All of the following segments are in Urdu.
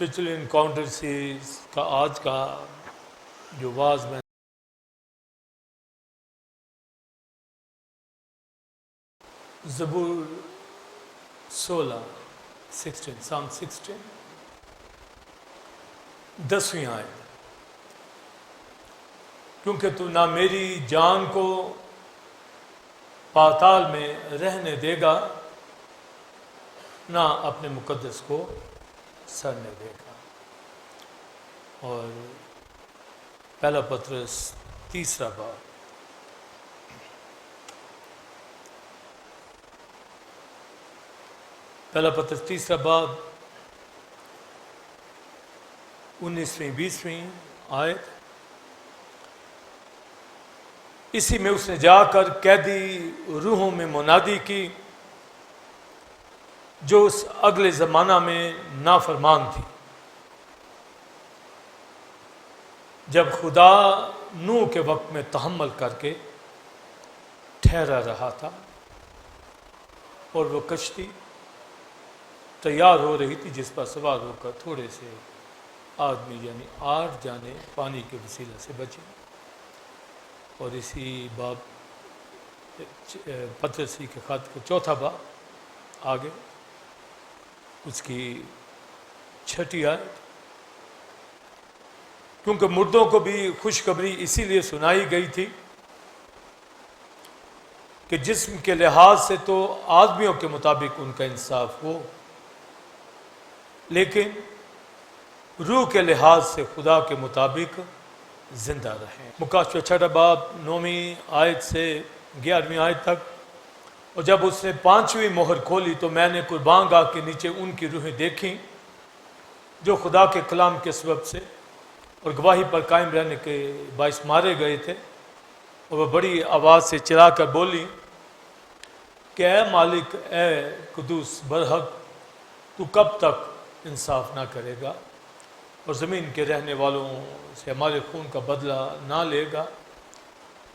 اسپرچل انکاؤنٹر سیریز کا آج کا جو واز میں زبور 16 سام 16 10ویں آیت، کیونکہ تو نہ میری جان کو پاتال میں رہنے دے گا نہ اپنے مقدس کو سرنے دے گا۔ اور پہلا پطرس 3 باب، پہلا پطرس 3 باب 19ویں-20ویں آیت، اسی میں اس نے جا کر قیدی روحوں میں منادی کی جو اس اگلے زمانہ میں نافرمان تھی، جب خدا نوح کے وقت میں تحمل کر کے ٹھہرا رہا تھا اور وہ کشتی تیار ہو رہی تھی جس پر سوار ہو کر تھوڑے سے آدمی یعنی 8 جانے پانی کے وسیلے سے بچے۔ اور اسی باب پطرسی کے خط کا 4 باب آگے اس کی 6 آیت، کیونکہ مردوں کو بھی خوشخبری اسی لیے سنائی گئی تھی کہ جسم کے لحاظ سے تو آدمیوں کے مطابق ان کا انصاف ہو، لیکن روح کے لحاظ سے خدا کے مطابق زندہ رہیں۔ مکاشفہ 6 باب 9ویں آیت سے 11ویں آیت تک، اور جب اس نے 5ویں مہر کھولی تو میں نے قربان گاہ کے نیچے ان کی روحیں دیکھیں جو خدا کے کلام کے سبب سے اور گواہی پر قائم رہنے کے باعث مارے گئے تھے، اور وہ بڑی آواز سے چلا کر بولی کہ اے مالک، اے قدوس برحق، تو کب تک انصاف نہ کرے گا اور زمین کے رہنے والوں سے ہمارے خون کا بدلہ نہ لے گا؟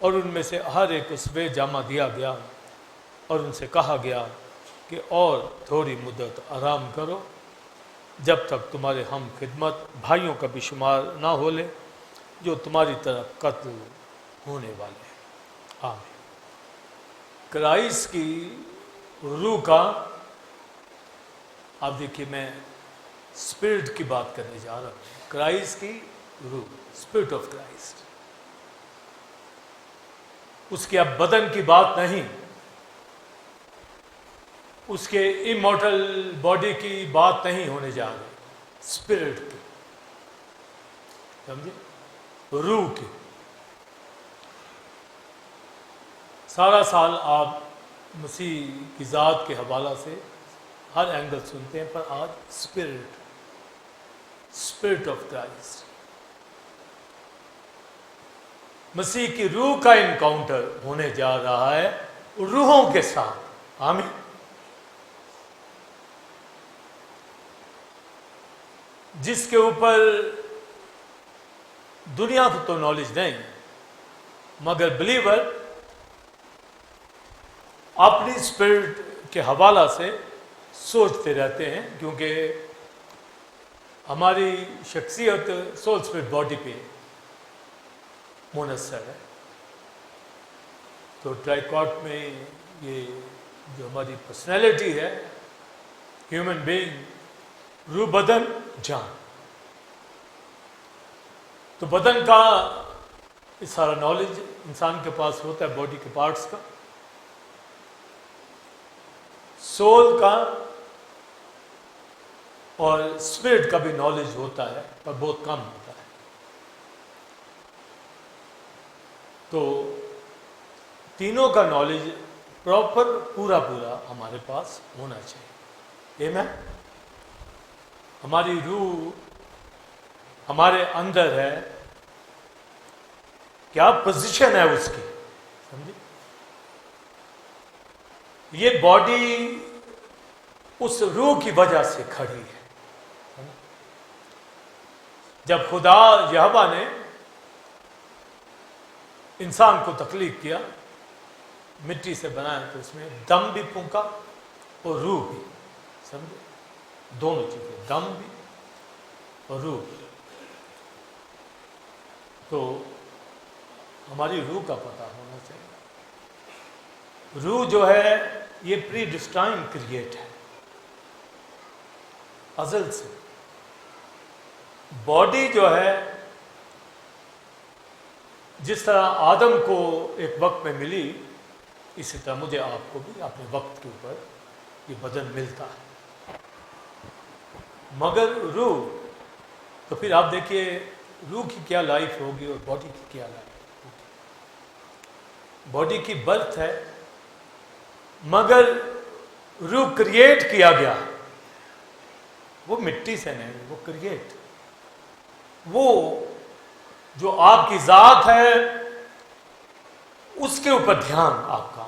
اور ان میں سے ہر ایک کو سفید جامہ دیا گیا اور ان سے کہا گیا کہ اور تھوڑی مدت آرام کرو جب تک تمہارے ہم خدمت بھائیوں کا بھی شمار نہ ہو لے جو تمہاری طرف قتل ہونے والے ہیں۔ آمین۔ کرائسٹ کی روح کا، آپ دیکھیے میں اسپرٹ کی بات کرنے جا رہا ہوں، کرائسٹ کی روح، اسپرٹ آف کرائسٹ، اس کے اب بدن کی بات نہیں، اس کے امورٹل باڈی کی بات نہیں ہونے جا رہی، اسپرٹ کی، سمجھے، روح کی۔ سارا سال آپ مسیح کی ذات کے حوالہ سے ہر اینگل سنتے ہیں، پر آج اسپرٹ آف کرائسٹ، مسیح کی روح کا انکاؤنٹر ہونے جا رہا ہے روحوں کے ساتھ۔ آمین۔ جس کے اوپر دنیا کو تو نالج نہیں، مگر بلیور اپنی اسپرٹ کے حوالہ سے سوچتے رہتے ہیں، کیونکہ ہماری شخصیت سول اسپرٹ باڈی پہ منحصر ہے۔ تو ٹرائیکاٹ میں یہ جو ہماری پرسنالٹی ہے، ہیومن بینگ، روح، بدن، جان، تو بدن کا یہ سارا نالج انسان کے پاس ہوتا ہے، باڈی کے پارٹس کا، سول کا اور اسپرٹ کا بھی نالج ہوتا ہے، پر بہت کم ہوتا ہے۔ تو تینوں کا نالج پراپر پورا ہمارے پاس ہونا چاہیے۔ آمین۔ ہماری روح ہمارے اندر ہے، کیا پوزیشن ہے اس کی، سمجھے؟ یہ باڈی اس روح کی وجہ سے کھڑی ہے۔ جب خدا یہوہ نے انسان کو تخلیق کیا، مٹی سے بنایا، تو اس میں دم بھی پھونکا اور روح بھی، سمجھے، دونوں چیزیں، دم بھی اور روح. تو ہماری روح کا پتہ ہونا چاہیے. روح جو ہے یہ پری ڈسٹائن کریٹ ہے ازل سے. باڈی جو ہے جس طرح آدم کو ایک وقت میں ملی، اسی طرح مجھے آپ کو بھی اپنے وقت کے اوپر یہ بدن ملتا ہے. مگر روح، تو پھر آپ دیکھیے روح کی کیا لائف ہوگی اور باڈی کی کیا لائف ہوگی. باڈی کی برتھ ہے مگر روح کریٹ کیا گیا، وہ مٹی سے نہیں، وہ کریٹ. وہ جو آپ کی ذات ہے اس کے اوپر دھیان آپ کا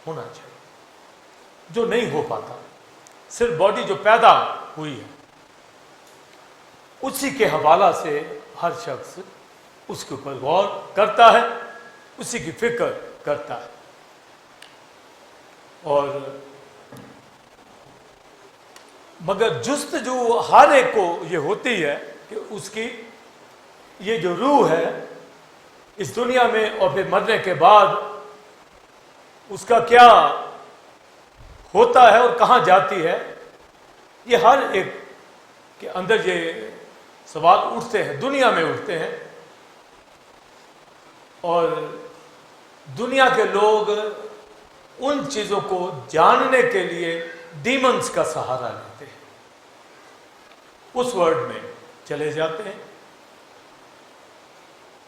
ہونا چاہیے، جو نہیں ہو پاتا. صرف باڈی جو پیدا ہوئی ہے اسی کے حوالہ سے ہر شخص اس کے اوپر غور کرتا ہے، اسی کی فکر کرتا ہے. اور مگر جستجو ہر ایک کو یہ ہوتی ہے کہ اس کی یہ جو روح ہے اس دنیا میں اور پھر مرنے کے بعد اس کا کیا ہوتا ہے اور کہاں جاتی ہے، یہ ہر ایک کے اندر یہ سوال اٹھتے ہیں، دنیا میں اٹھتے ہیں. اور دنیا کے لوگ ان چیزوں کو جاننے کے لیے ڈیمنز کا سہارا لیتے ہیں، اس ورڈ میں چلے جاتے ہیں.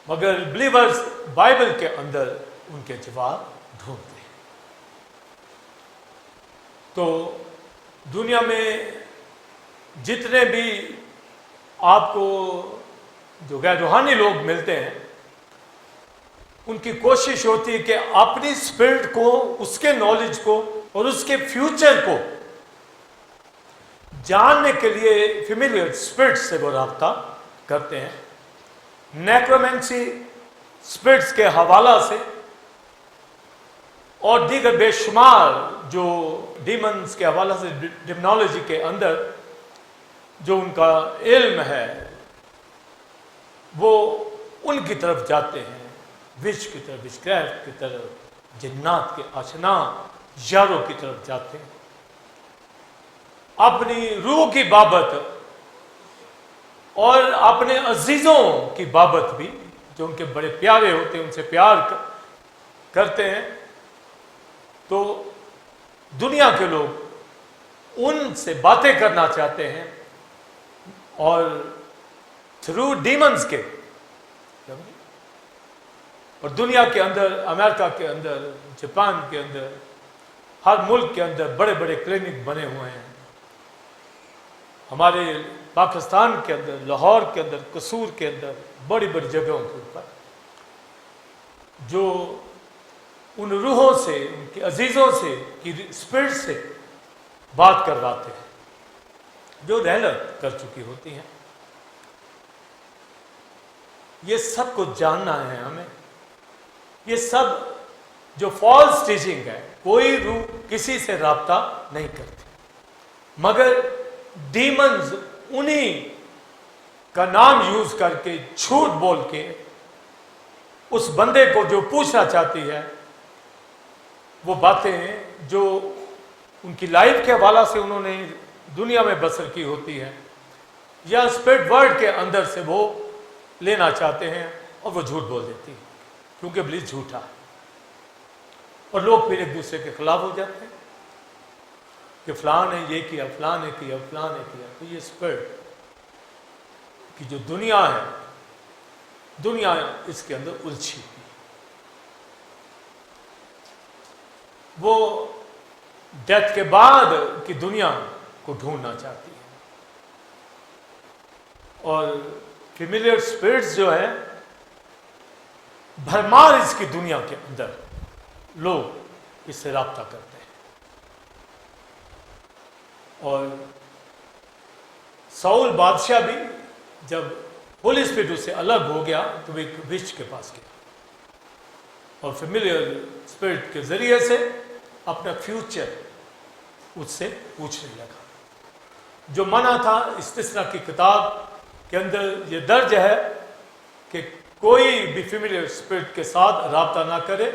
مگر بلیورز بائبل کے اندر ان کے جواب ڈھونڈتے ہیں. تو دنیا میں جتنے بھی آپ کو جو غیر روحانی لوگ ملتے ہیں ان کی کوشش ہوتی ہے کہ اپنی اسپرٹ کو، اس کے نالج کو اور اس کے فیوچر کو جاننے کے لیے فیملیئر اسپرٹ سے وہ رابطہ کرتے ہیں. نیکرومینسی اسپرٹس کے حوالہ سے اور دیگر بے شمار جو ڈیمنز کے حوالہ سے ڈیمنالوجی کے اندر جو ان کا علم ہے وہ ان کی طرف جاتے ہیں، وش کی طرف، وش کرافٹ کی طرف، جنات کے آشنا یاروں کی طرف جاتے ہیں. اپنی روح کی بابت اور اپنے عزیزوں کی بابت بھی جو ان کے بڑے پیارے ہوتے ہیں ان سے پیار کرتے ہیں. تو دنیا کے لوگ ان سے باتیں کرنا چاہتے ہیں اور تھرو ڈیمنز کے. اور دنیا کے اندر، امریکہ کے اندر، جاپان کے اندر، ہر ملک کے اندر بڑے بڑے کلینک بنے ہوئے ہیں. ہمارے پاکستان کے اندر، لاہور کے اندر، قصور کے اندر، بڑی بڑی جگہوں کے اوپر جو ان روحوں سے، ان کے عزیزوں سے کی اسپرٹ سے بات کرواتے ہیں جو رحلت کر چکی ہوتی ہیں. یہ سب کچھ جاننا ہے ہمیں. یہ سب جو فالس ٹیچنگ ہے، کوئی روح کسی سے رابطہ نہیں کرتی مگر ڈیمنز انہی کا نام یوز کر کے، جھوٹ بول کے اس بندے کو جو پوچھنا چاہتی ہے وہ باتیں جو ان کی لائف کے حوالہ سے انہوں نے دنیا میں بسر کی ہوتی ہے یا اسپرٹ ورڈ کے اندر سے وہ لینا چاہتے ہیں اور وہ جھوٹ بول دیتی ہے کیونکہ ابلیس جھوٹا ہے. اور لوگ پھر ایک دوسرے کے خلاف ہو جاتے ہیں کہ فلاں نے یہ کیا، فلاں نے کیا، فلاں نے کیا. تو یہ اسپرٹ کی جو دنیا ہے، دنیا اس کے اندر الجھی ہوئی. وہ ڈیتھ کے بعد کی دنیا کو ڈھونڈنا چاہتی ہے. اور فیملیئر اسپرٹس جو ہے بھرمار اس کی دنیا کے اندر لوگ اس سے رابطہ کرتے ہیں. اور ساؤل بادشاہ بھی جب ہولی اسپرٹ سے الگ ہو گیا تو وہ ایک وش کے پاس گیا اور فیملیئر اسپرٹ کے ذریعے سے اپنا فیوچر اس سے پوچھنے لگا. جو منع تھا استثنا کی کتاب کے اندر یہ درج ہے کہ کوئی بھی فیملیئر اسپرٹ کے ساتھ رابطہ نہ کرے.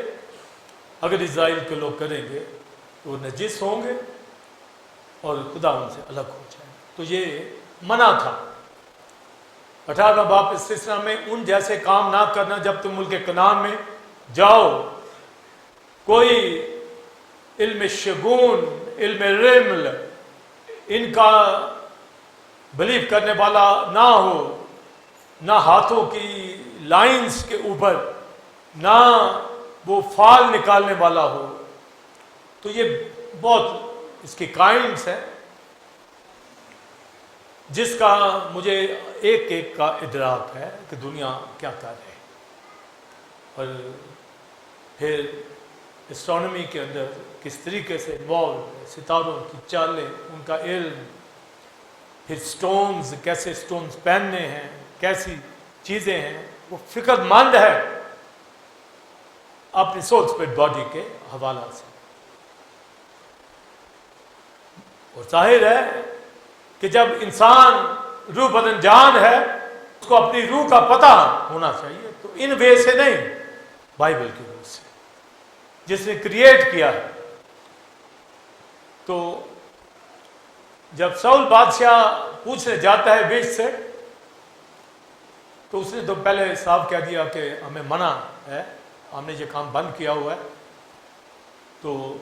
اگر اسرائیل کے لوگ کریں گے تو وہ نجس ہوں گے اور خدا ان سے الگ ہو جائے. تو یہ منع تھا. 18واں باب استثنا میں ان جیسے کام نہ کرنا جب تم ملک کنعان میں جاؤ. کوئی علم شگون، علم رمل ان کا بلیو کرنے والا نہ ہو، نہ ہاتھوں کی لائنز کے اوپر، نہ وہ فال نکالنے والا ہو. تو یہ بہت اس کی کائنڈس ہیں جس کا مجھے ایک ایک کا ادراک ہے کہ دنیا کیا کر رہی ہے. اور پھر اسٹرانومی کے اندر کس طریقے سے انوالو ہے، ستاروں کی چالیں، ان کا علم، پھر سٹونز، کیسے سٹونز پہننے ہیں، کیسی چیزیں ہیں. وہ فکر مند ہے اپنی سول اسپرٹ باڈی کے حوالہ سے. اور ظاہر ہے کہ جب انسان روح بدن جان ہے اس کو اپنی روح کا پتہ ہونا چاہیے. تو ان وے سے نہیں، بائبل کی روح سے جس نے کریٹ کیا ہے. تو جب سول بادشاہ پوچھنے جاتا ہے بیچ سے تو اس نے تو پہلے صاف کہہ دیا کہ ہمیں منع ہے، ہم نے یہ کام بند کیا ہوا ہے. تو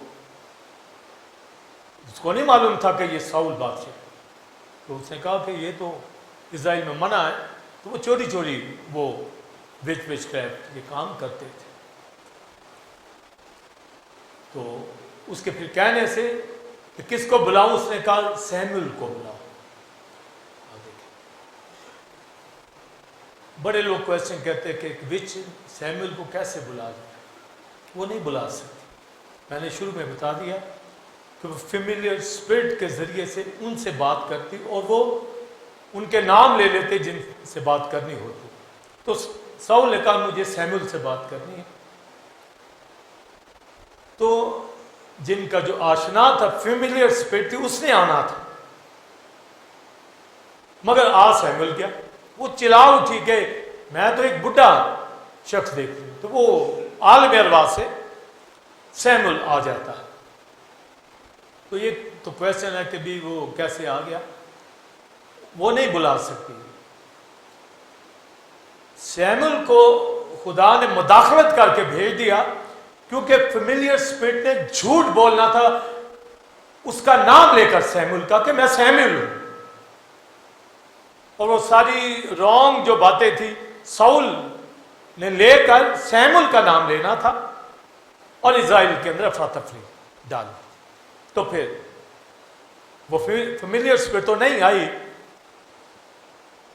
اس کو نہیں معلوم تھا کہ یہ سول بادشاہ. تو اس نے کہا کہ یہ تو اسرائیل میں منع ہے. تو وہ چوری چوری وہ وچ کرافٹ یہ کام کرتے تھے. تو اس کے پھر کہنے سے کہ کس کو بلاؤں، اس نے کہا سیموئیل کو بلاؤ. بڑے لوگ کویسچن کہتے ہیں کہ وچ سیموئیل کو کیسے بلا لیا. وہ نہیں بلا سکتی. میں نے شروع میں بتا دیا کہ وہ فیملیئر اسپرٹ کے ذریعے سے ان سے بات کرتی اور وہ ان کے نام لے لیتے جن سے بات کرنی ہوتی. تو سول نے کہا مجھے سیموئیل سے بات کرنی ہے. تو جن کا جو آشنا تھا فیملیئر اسپرٹ تھی اس نے آنا تھا، مگر سیموئیل کیا وہ چلا اٹھی کہ میں تو ایک بڈھا شخص دیکھ رہی ہوں. تو وہ عالم ارواح سے سیموئیل آ جاتا ہے. تو یہ تو کویسچن ہے کہ بھی وہ کیسے آ گیا. وہ نہیں بلا سکتی. سیموئیل کو خدا نے مداخلت کر کے بھیج دیا کیونکہ فیملیئر اسپرٹ نے جھوٹ بولنا تھا اس کا نام لے کر سیموئیل کا کہ میں سیموئیل ہوں. اور وہ ساری رانگ جو باتیں تھی سول نے لے کر سیموئیل کا نام لینا تھا اور اسرائیل کے اندر افراتفری ڈالی. تو پھر وہ فیملیئر اسپرٹ تو نہیں آئی.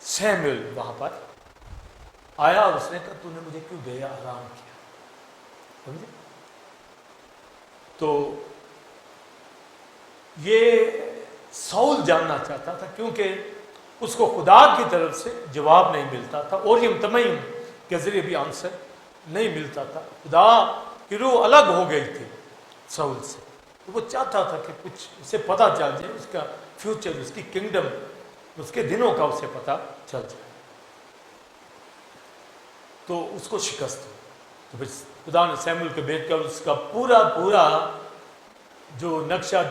سیموئیل وہاں پر آیا اور اس نے کہا تو نے مجھے کیوں بے آرام کیا. سمجھے؟ تو یہ سول جاننا چاہتا تھا کیونکہ اس کو خدا کی طرف سے جواب نہیں ملتا تھا اور یہ تمیم کے ذریعے بھی آنسر نہیں ملتا تھا. خدا کی روح الگ ہو گئی تھی سول سے. وہ چاہتا تھا کہ کچھ اسے پتہ چل جائے، اس کا فیوچر، اس کی کنگڈم، اس کے دنوں کا اسے پتہ چل جائے. تو اس کو شکست ہو. تو پھر خدا نے سیموئیل کے بھیج کر اس کا پورا جو نقشہ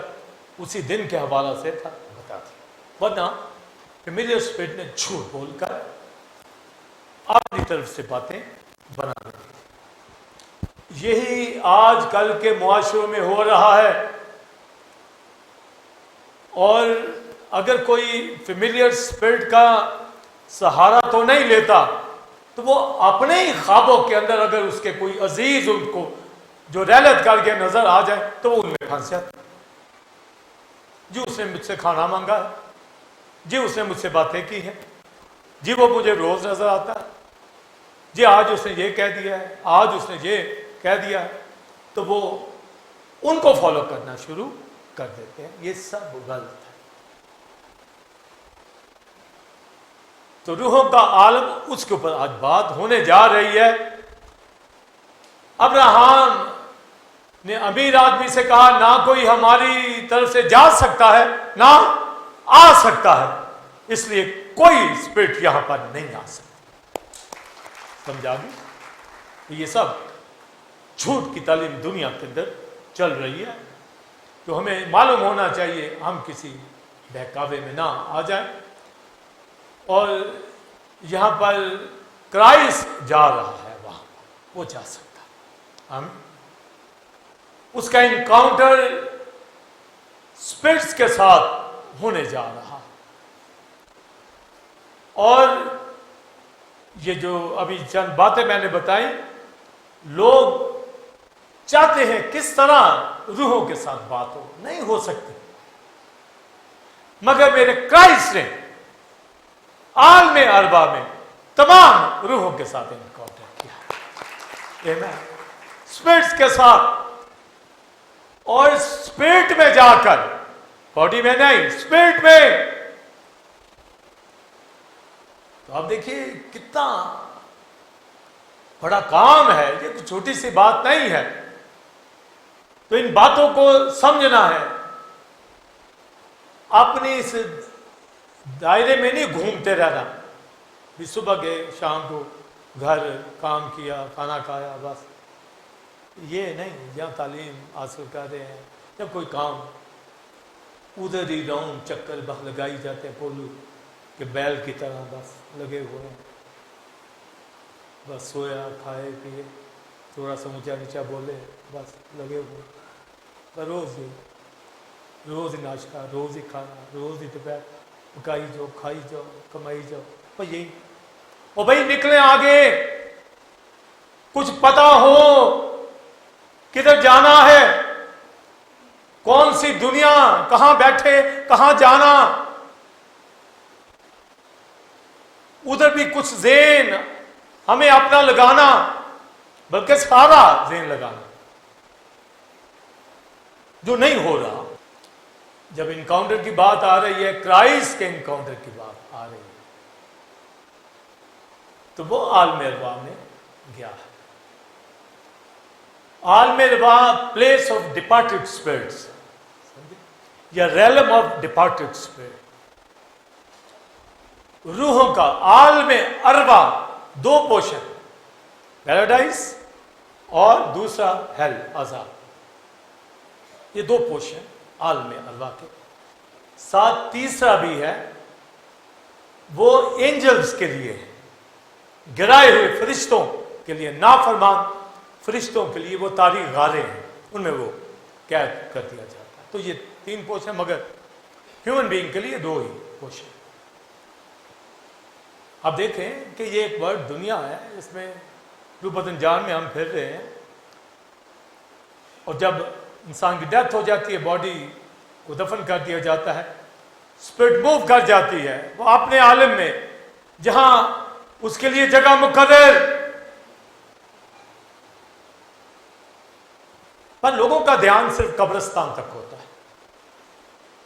اسی دن کے حوالہ سے تھا بتا دیا. ورنہ فیملیئر اسپرٹ نے جھوٹ بول کر اپنی طرف سے باتیں بنا دی. یہی آج کل کے معاشروں میں ہو رہا ہے. اور اگر کوئی فیملیئر اسپرٹ کا سہارا تو نہیں لیتا تو وہ اپنے ہی خوابوں کے اندر اگر اس کے کوئی عزیز ان کو جو رحلت کر کے نظر آ جائے تو وہ ان میں پھنس جاتا. جی اس نے مجھ سے کھانا مانگا ہے، جی اس نے مجھ سے باتیں کی ہیں، جی وہ مجھے روز نظر آتا ہے، جی آج اس نے یہ کہہ دیا ہے، آج اس نے یہ کہہ دیا ہے. تو وہ ان کو فالو کرنا شروع کر دیتے ہیں. یہ سب غلط ہے. تو روحوں کا عالم اس کے اوپر آج بات ہونے جا رہی ہے. ابراہیم نے امیر آدمی سے کہا نہ کوئی ہماری طرف سے جا سکتا ہے نہ آ سکتا ہے. اس لیے کوئی اسپرٹ یہاں پر نہیں آ سکتی. سمجھا گی؟ یہ سب جھوٹ کی تعلیم دنیا کے اندر چل رہی ہے. تو ہمیں معلوم ہونا چاہیے ہم کسی بہکاوے میں نہ آ جائیں. اور یہاں پر کرائسٹ جا رہا ہے، وہاں وہ جا سکتا. ہم اس کا انکاؤنٹر اسپرٹس کے ساتھ ہونے جا رہا. اور یہ جو ابھی چند باتیں میں نے بتائی، لوگ چاہتے ہیں کس طرح روحوں کے ساتھ بات ہو، نہیں ہو سکتی. مگر میرے کرائسٹ نے عالم اربا میں تمام روحوں کے ساتھ انکاؤنٹر کیا. اسپرٹس کے ساتھ. اور اسپرٹ میں جا کر، باڈی میں نہیں، اسپرٹ میں. تو آپ دیکھیے کتنا بڑا کام ہے، یہ کوئی چھوٹی سی بات نہیں ہے. تو ان باتوں کو سمجھنا ہے. اپنی اس دائرے میں نہیں گھومتے رہنا بھی صبح گئے شام کو گھر کام کیا کھانا کھایا بس. یہ نہیں. جہاں تعلیم حاصل کر رہے ہیں جب کوئی کام ادھر ہی راؤنڈ چکر بس لگائی جاتے ہیں پولو کہ بیل کی طرح بس لگے ہوئے ہیں. بس سویا کھائے پیے تھوڑا سا اونچا نیچا بولے بس لگے ہوئے. روز ہی ناشتہ، روز ہی کھانا، روز ہی دوپہر پکائی جاؤ کھائی جاؤ کمائی جاؤ. بھائی یہی. اور بھائی نکلیں آگے، کچھ پتا ہو کدھر جانا ہے، کون سی دنیا، کہاں بیٹھے کہاں جانا. ادھر بھی کچھ ذہن ہمیں اپنا لگانا، بلکہ سارا ذہن لگانا جو نہیں ہو رہا. جب انکاؤنٹر کی بات آ رہی ہے، کرائسٹ کے انکاؤنٹر کی بات آ رہی ہے، تو وہ عالم ارواح میں گیا ہے. عالم ارواح پلیس آف ڈپارٹڈ اسپرٹس یا ریلم آف ڈپارٹڈ اسپرٹ. روحوں کا عالم ارواح دو پورشن، پیراڈائز اور دوسرا ہیل عذاب. یہ دو پورشن عالم ارواح کے. ساتھ تیسرا بھی ہے، وہ اینجلز کے لیے، گرائے ہوئے فرشتوں کے لیے، نافرمان فرشتوں کے لیے. وہ تاریخ غاریں ہیں، ان میں وہ قید کر دیا جاتا ہے. تو یہ تین پورشن، مگر ہیومن بینگ کے لیے دو ہی پورشن. اب دیکھیں کہ یہ ایک ورڈ دنیا ہے، اس میں روپتن جان میں ہم پھر رہے ہیں. اور جب انسان کی ڈیتھ ہو جاتی ہے، باڈی کو دفن کر دیا جاتا ہے، اسپرٹ موو کر جاتی ہے وہ اپنے عالم میں جہاں اس کے لیے جگہ مقرر. پر لوگوں کا دھیان صرف قبرستان تک ہوتا ہے.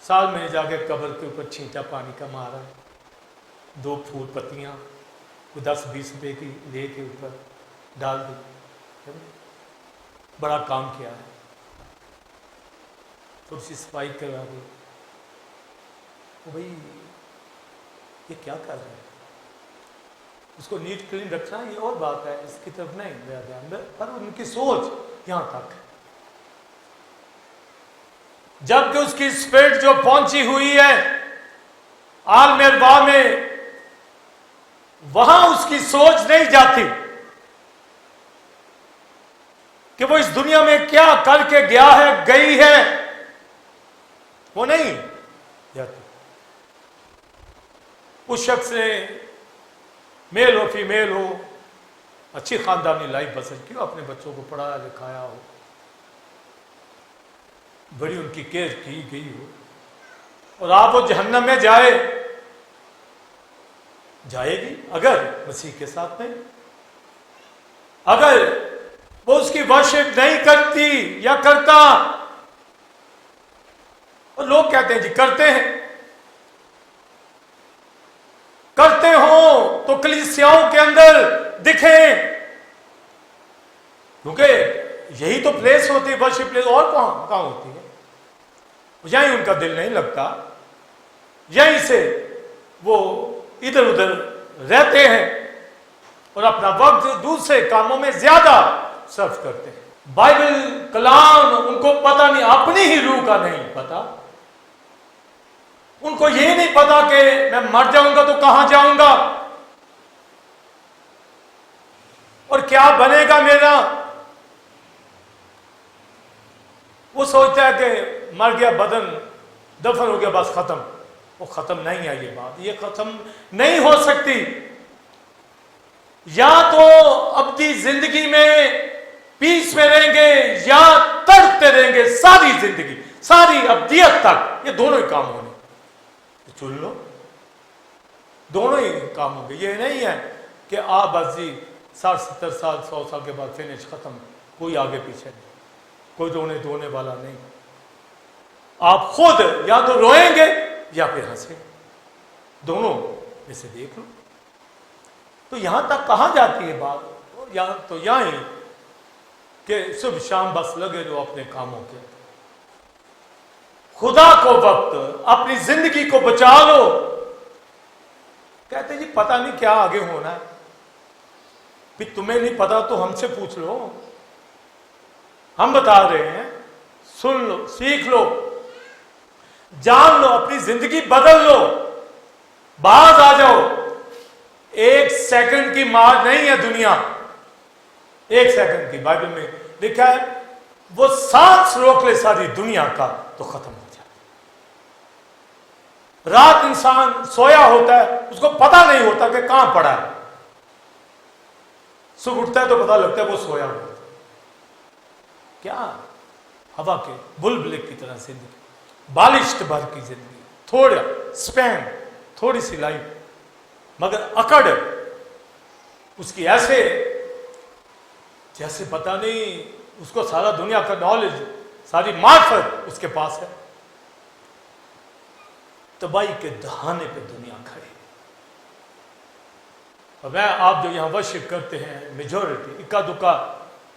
سال میں جا کے قبر کے اوپر چھینٹا پانی کا مارا، 2 پھول پتیاں کوئی 10-20 روپے کی لے کے اوپر ڈال دی، بڑا کام کیا ہے. تھوڑی سی صفائی کروا دی. بھائی یہ کیا کر رہے ہیں؟ اس کو نیٹ کلین رکھنا یہ اور بات ہے، اس کی طرف نہیں میرا دھیان. پر ان کی سوچ یہاں تک ہے. جبکہ اس کی اسپرٹ جو پہنچی ہوئی ہے عالم ارواح میں، وہاں اس کی سوچ نہیں جاتی کہ وہ اس دنیا میں کیا کر کے گیا ہے، گئی ہے، وہ نہیں جاتی. اس شخص نے میل ہو فیمیل ہو، اچھی خاندانی لائف بسر کی ہو، اپنے بچوں کو پڑھایا لکھایا ہو، بڑی ان کی کیئر کی گئی ہو، اور آپ وہ جہنم میں جائے گی اگر مسیح کے ساتھ نہیں، اگر وہ اس کی ورشپ نہیں کرتی یا کرتا. اور لوگ کہتے ہیں جی کرتے ہیں، کرتے ہوں تو کلیسیاؤں کے اندر دکھیں، کیونکہ یہی تو پلیس ہوتی ہے ورشپ پلیس. اور کہاں ہوتی ہے؟ یہیں ان کا دل نہیں لگتا، یہیں سے وہ ادھر ادھر رہتے ہیں اور اپنا وقت دوسرے کاموں میں زیادہ صرف کرتے ہیں. بائبل کلام ان کو پتہ نہیں، اپنی ہی روح کا نہیں پتا. ان کو یہ نہیں پتا کہ میں مر جاؤں گا تو کہاں جاؤں گا اور کیا بنے گا میرا. وہ سوچتا ہے کہ مر گیا، بدن دفن ہو گیا، بس ختم. وہ ختم نہیں ہے، یہ بات یہ ختم نہیں ہو سکتی. یا تو ابدی زندگی میں پیس میں رہیں گے یا تڑپتے رہیں گے ساری زندگی، ساری ابدیت تک. یہ دونوں ہی کام ہونے، چن لو. دونوں ہی کام ہوں گے. یہ نہیں ہے کہ آپ بس جی 60-70 سال 100 سال کے بعد فنش ختم، کوئی آگے پیچھے نہیں، کوئی رونے دھونے والا نہیں. آپ خود یا تو روئیں گے یا پھر ہنسیں، دونوں میں سے دیکھ لو. تو یہاں تک کہاں جاتی ہے بات؟ یہاں تو یہاں ہی کہ صبح شام بس لگے رہو اپنے کاموں کے. خدا کو وقت، اپنی زندگی کو بچا لو. کہتے جی پتہ نہیں کیا آگے ہونا ہے. پھر تمہیں نہیں پتا تو ہم سے پوچھ لو، ہم بتا رہے ہیں. سن لو، سیکھ لو، جان لو، اپنی زندگی بدل لو، باز آ جاؤ. 1 سیکنڈ کی مار نہیں ہے دنیا. 1 سیکنڈ کی بائبل میں لکھا ہے وہ سانس روک لے ساری دنیا کا تو ختم ہو جائے. رات انسان سویا ہوتا ہے، اس کو پتا نہیں ہوتا کہ کہاں پڑا ہے. صبح اٹھتا ہے تو پتا لگتا ہے وہ سویا ہوا تھا. کیا ہوا کے بلبلے کی طرح زندگی، بالشت بھر کی زندگی، تھوڑا سپین، تھوڑی سی لائف، مگر اکڑ اس کی ایسے جیسے پتہ نہیں اس کو سارا دنیا کا نالج، ساری معرفت اس کے پاس ہے. تباہی کے دہانے پہ دنیا کھڑی. اور میں آپ جو یہاں ورشپ کرتے ہیں میجورٹی اکا دکا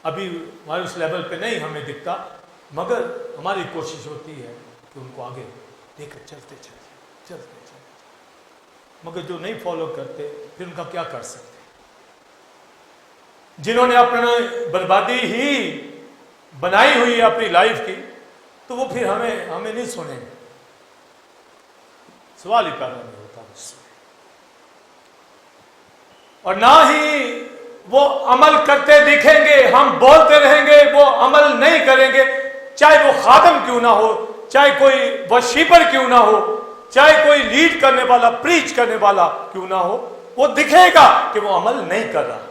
ابھی ہمارے اس لیول پہ نہیں ہمیں دکھتا، مگر ہماری کوشش ہوتی ہے کہ ان کو آگے لے کر چلتے چلتے. مگر جو نہیں فالو کرتے پھر ان کا کیا کر سکتے؟ جنہوں نے اپنا بربادی ہی بنائی ہوئی ہے اپنی لائف کی، تو وہ پھر ہمیں نہیں سنیں گے. سوال ہی پیدا نہیں ہوتا اس سے. اور نہ ہی وہ عمل کرتے دکھیں گے. ہم بولتے رہیں گے، وہ عمل نہیں کریں گے. چاہے وہ خادم کیوں نہ ہو، چاہے کوئی ورشیپر کیوں نہ ہو، چاہے کوئی لیڈ کرنے والا، پریچ کرنے والا کیوں نہ ہو، وہ دکھے گا کہ وہ عمل نہیں کر رہا،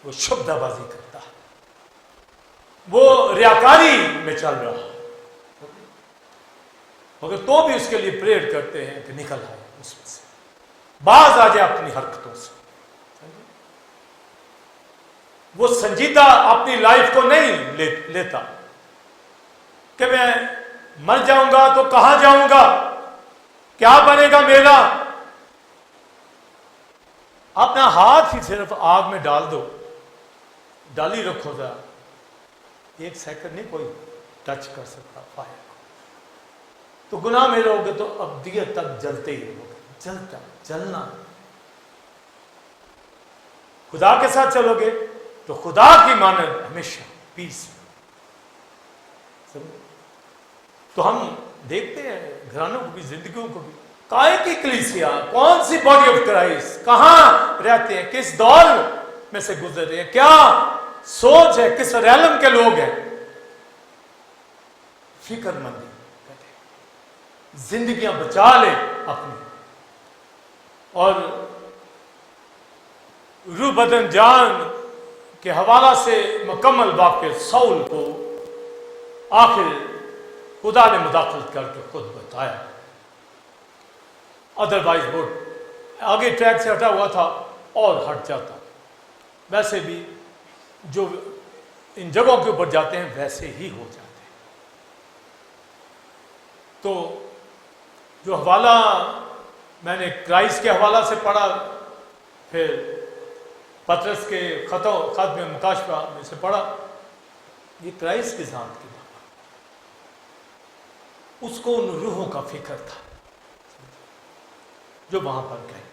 وہ شبدہ بازی کرتا ہے، وہ ریاکاری میں چل رہا ہے. مگر تو بھی اس کے لیے پریئر کرتے ہیں کہ نکل آئے اس میں سے، باز آ جائے اپنی حرکتوں سے. وہ سنجیدہ اپنی لائف کو نہیں لیتا کہ میں مر جاؤں گا تو کہاں جاؤں گا، کیا بنے گا میرا. اپنا ہاتھ ہی صرف آگ میں ڈال دو، ڈالی رکھو ذرا، 1 سیکنڈ نہیں کوئی ٹچ کر سکتا فائر کو. تو گناہ میں رہو گے تو ابدیت تک جلتے ہی رہو گے. جلنا. خدا کے ساتھ چلو گے تو خدا کی مانند ہمیشہ پیس. تو ہم دیکھتے ہیں گھرانوں کو بھی، زندگیوں کو بھی، کائے کی کلیسیا، کون سی باڈی آف کرائسٹ، کہاں رہتے ہیں، کس دور میں سے گزر رہے ہیں، کیا سوچ ہے، کس ریلم کے لوگ ہیں. فکر مندی، زندگیاں بچا لے اپنی، اور روح بدن جان کے حوالہ سے مکمل واقف سول کو آخر خدا نے مداخلت کر کے خود بتایا. ادروائز وہ آگے ٹریک سے ہٹا ہوا تھا اور ہٹ جاتا. ویسے بھی جو ان جگہوں کے اوپر جاتے ہیں ویسے ہی ہو جاتے ہیں. تو جو حوالہ میں نے کرائسٹ کے حوالہ سے پڑھا، پھر پطرس کے خط میں مکاشفہ میں سے پڑھا، یہ کرائسٹ کی ذات کی بات. اس کو ان روحوں کا فکر تھا جو وہاں پر گئے.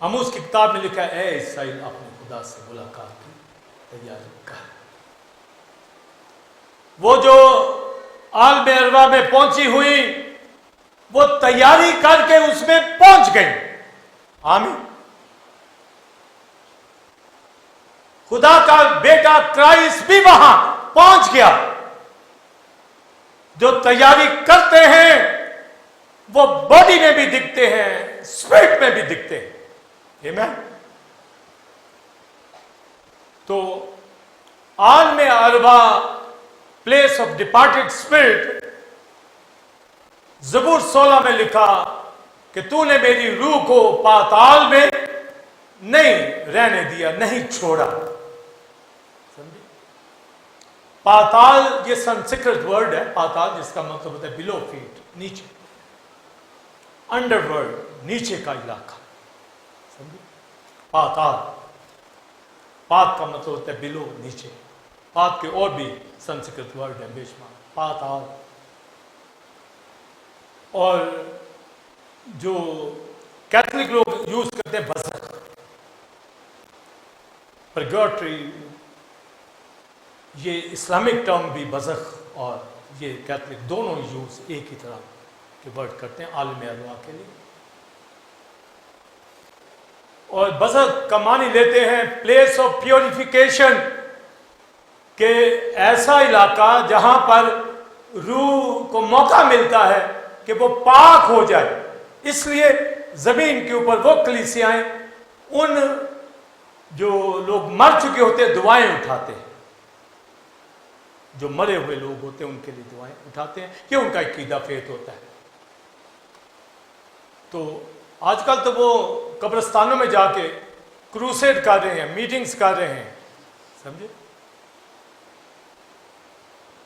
آموز کی کتاب میں لکھا ہے اے اسرائیل اپنے خدا سے ملاقات کی تیاری کر. وہ جو عالم ارواح میں پہنچی ہوئی وہ تیاری کر کے اس میں پہنچ گئی. آمین. خدا کا بیٹا کرائسٹ بھی وہاں پہنچ گیا. جو تیاری کرتے ہیں وہ باڈی میں بھی دکھتے ہیں, اسپرٹ میں بھی دکھتے ہیں. آمین. تو عالم ارواح, پلیس آف ڈپارٹڈ اسپرٹ, زبور 16 میں لکھا کہ تو نے میری روح کو پاتال میں نہیں رہنے دیا, نہیں چھوڑا. سمجھے؟ پاتال یہ سنسکرت ورڈ ہے. پاتال جس کا مطلب ہوتا ہے بلو فیٹ, نیچے, انڈر ورلڈ, نیچے کا علاقہ. سمجھے؟ پاتال, پات کا مطلب ہوتا ہے بلو, نیچے. پات کے اور بھی سنسکرت ورڈ ہے بے شمار. پاتال. اور جو کیتھولک لوگ یوز کرتے ہیں بزخ, پرگیٹری, یہ اسلامک ٹرم بھی بزخ اور یہ کیتھولک دونوں یوز ایک ہی طرح کے ورڈ کرتے ہیں عالم ارواح کے لیے. اور بزخ کا معنی لیتے ہیں پلیس آف پیوریفیکیشن, کہ ایسا علاقہ جہاں پر روح کو موقع ملتا ہے کہ وہ پاک ہو جائے. اس لیے زمین کے اوپر وہ کلیسیائیں ان جو لوگ مر چکے ہوتے ہیں دعائیں اٹھاتے ہیں. جو مرے ہوئے لوگ ہوتے ہیں ان کے لیے دعائیں اٹھاتے ہیں. یہ ان کا عقیدہ فیت ہوتا ہے. تو آج کل تو وہ قبرستانوں میں جا کے کروسیڈ کر رہے ہیں, میٹنگز کر رہے ہیں. سمجھے؟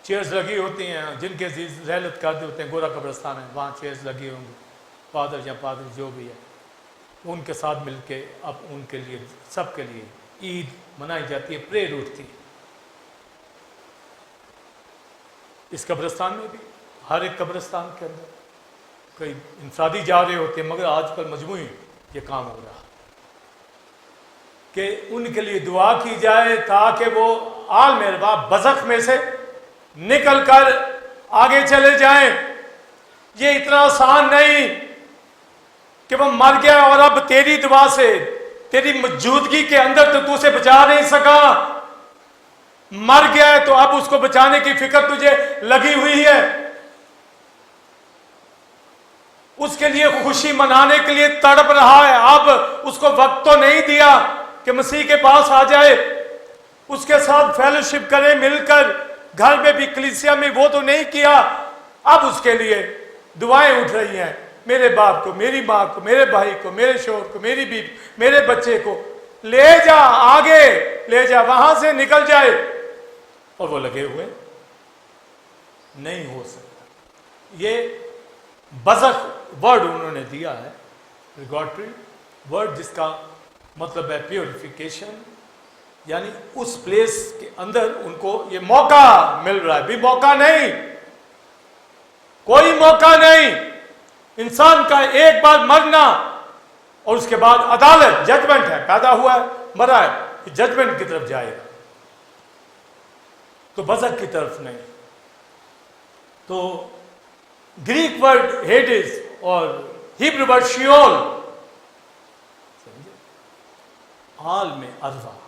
چیئرز لگی ہوتی ہیں, جن کے رحلت کرتے ہوتے ہیں, گورا قبرستان ہے, وہاں چیئرز لگی ہوں گی, فادر یا فادر جو بھی ہے ان کے ساتھ مل کے اب ان کے لیے, سب کے لیے عید منائی جاتی ہے, پریئر اٹھتی ہے. اس قبرستان میں بھی, ہر ایک قبرستان کے اندر کئی انفرادی جا رہے ہوتے ہیں, مگر آج کل مجموعی یہ کام ہو رہا کہ ان کے لیے دعا کی جائے تاکہ وہ عالم ارواح بزخ میں سے نکل کر آگے چلے جائیں. یہ اتنا آسان نہیں کہ وہ مر گیا اور اب تیری دعا سے, تیری موجودگی کے اندر تو اسے بچا نہیں سکا. مر گیا ہے تو اب اس کو بچانے کی فکر تجھے لگی ہوئی ہے. اس کے لیے خوشی منانے کے لیے تڑپ رہا ہے. اب اس کو وقت تو نہیں دیا کہ مسیح کے پاس آ جائے, اس کے ساتھ فیلوشپ کرے مل کر, گھر میں بھی کلیسیا میں وہ تو نہیں کیا. اب اس کے لیے دعائیں اٹھ رہی ہیں, میرے باپ کو, میری ماں کو, میرے بھائی کو, میرے شوہر کو, میری بیوی, میرے بچے کو لے جا, آگے لے جا, وہاں سے نکل جائے. اور وہ لگے ہوئے, نہیں ہو سکتا. یہ بزخ ورڈ انہوں نے دیا ہے, ریگارٹری ورڈ, جس کا مطلب ہے پیوریفیکیشن, یعنی اس پلیس کے اندر ان کو یہ موقع مل رہا ہے. بھی موقع نہیں, کوئی موقع نہیں. انسان کا ایک بار مرنا اور اس کے بعد عدالت, ججمنٹ ہے, پیدا ہوا ہے, مرا ہے, ججمنٹ کی طرف جائے گا, تو بزخ کی طرف نہیں. تو گریک ورڈ ہیڈز اور ہیبرو ورڈ شیول, عالم ارواح,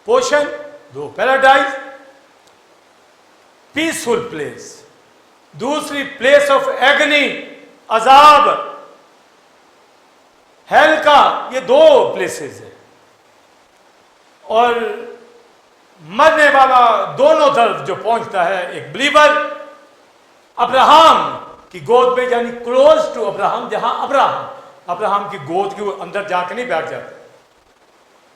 پوشن, دو پیراڈائز, پیسفل پلیس, دوسری پلیس آف ایگنی, عذاب, ہیل کا, یہ دو پلیسز ہیں. اور مرنے والا دونوں طرف جو پہنچتا ہے, ایک بلیور ابراہم کی گود میں, یعنی کلوز ٹو ابراہم, جہاں ابراہم کی گود کے اندر جا کے نہیں بیٹھ جاتے,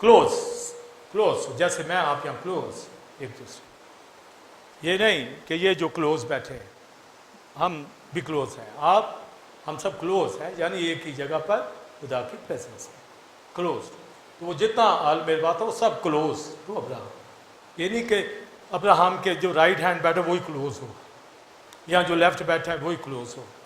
کلوز, جیسے میں آپ یہاں کلوز ایک دوسرے. یہ نہیں کہ یہ جو کلوز بیٹھے ہیں ہم بھی کلوز ہیں, آپ ہم سب کلوز ہیں, یعنی ایک ہی جگہ پر خدا کی پریزنس ہے, کلوز. تو وہ جتنا عالم ارواح تھا وہ سب کلوز ٹو ابراہم. یہ نہیں کہ ابراہم کے جو رائٹ ہینڈ بیٹھے وہی کلوز ہو, یا جو لیفٹ بیٹھا ہے وہی کلوز ہو.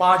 5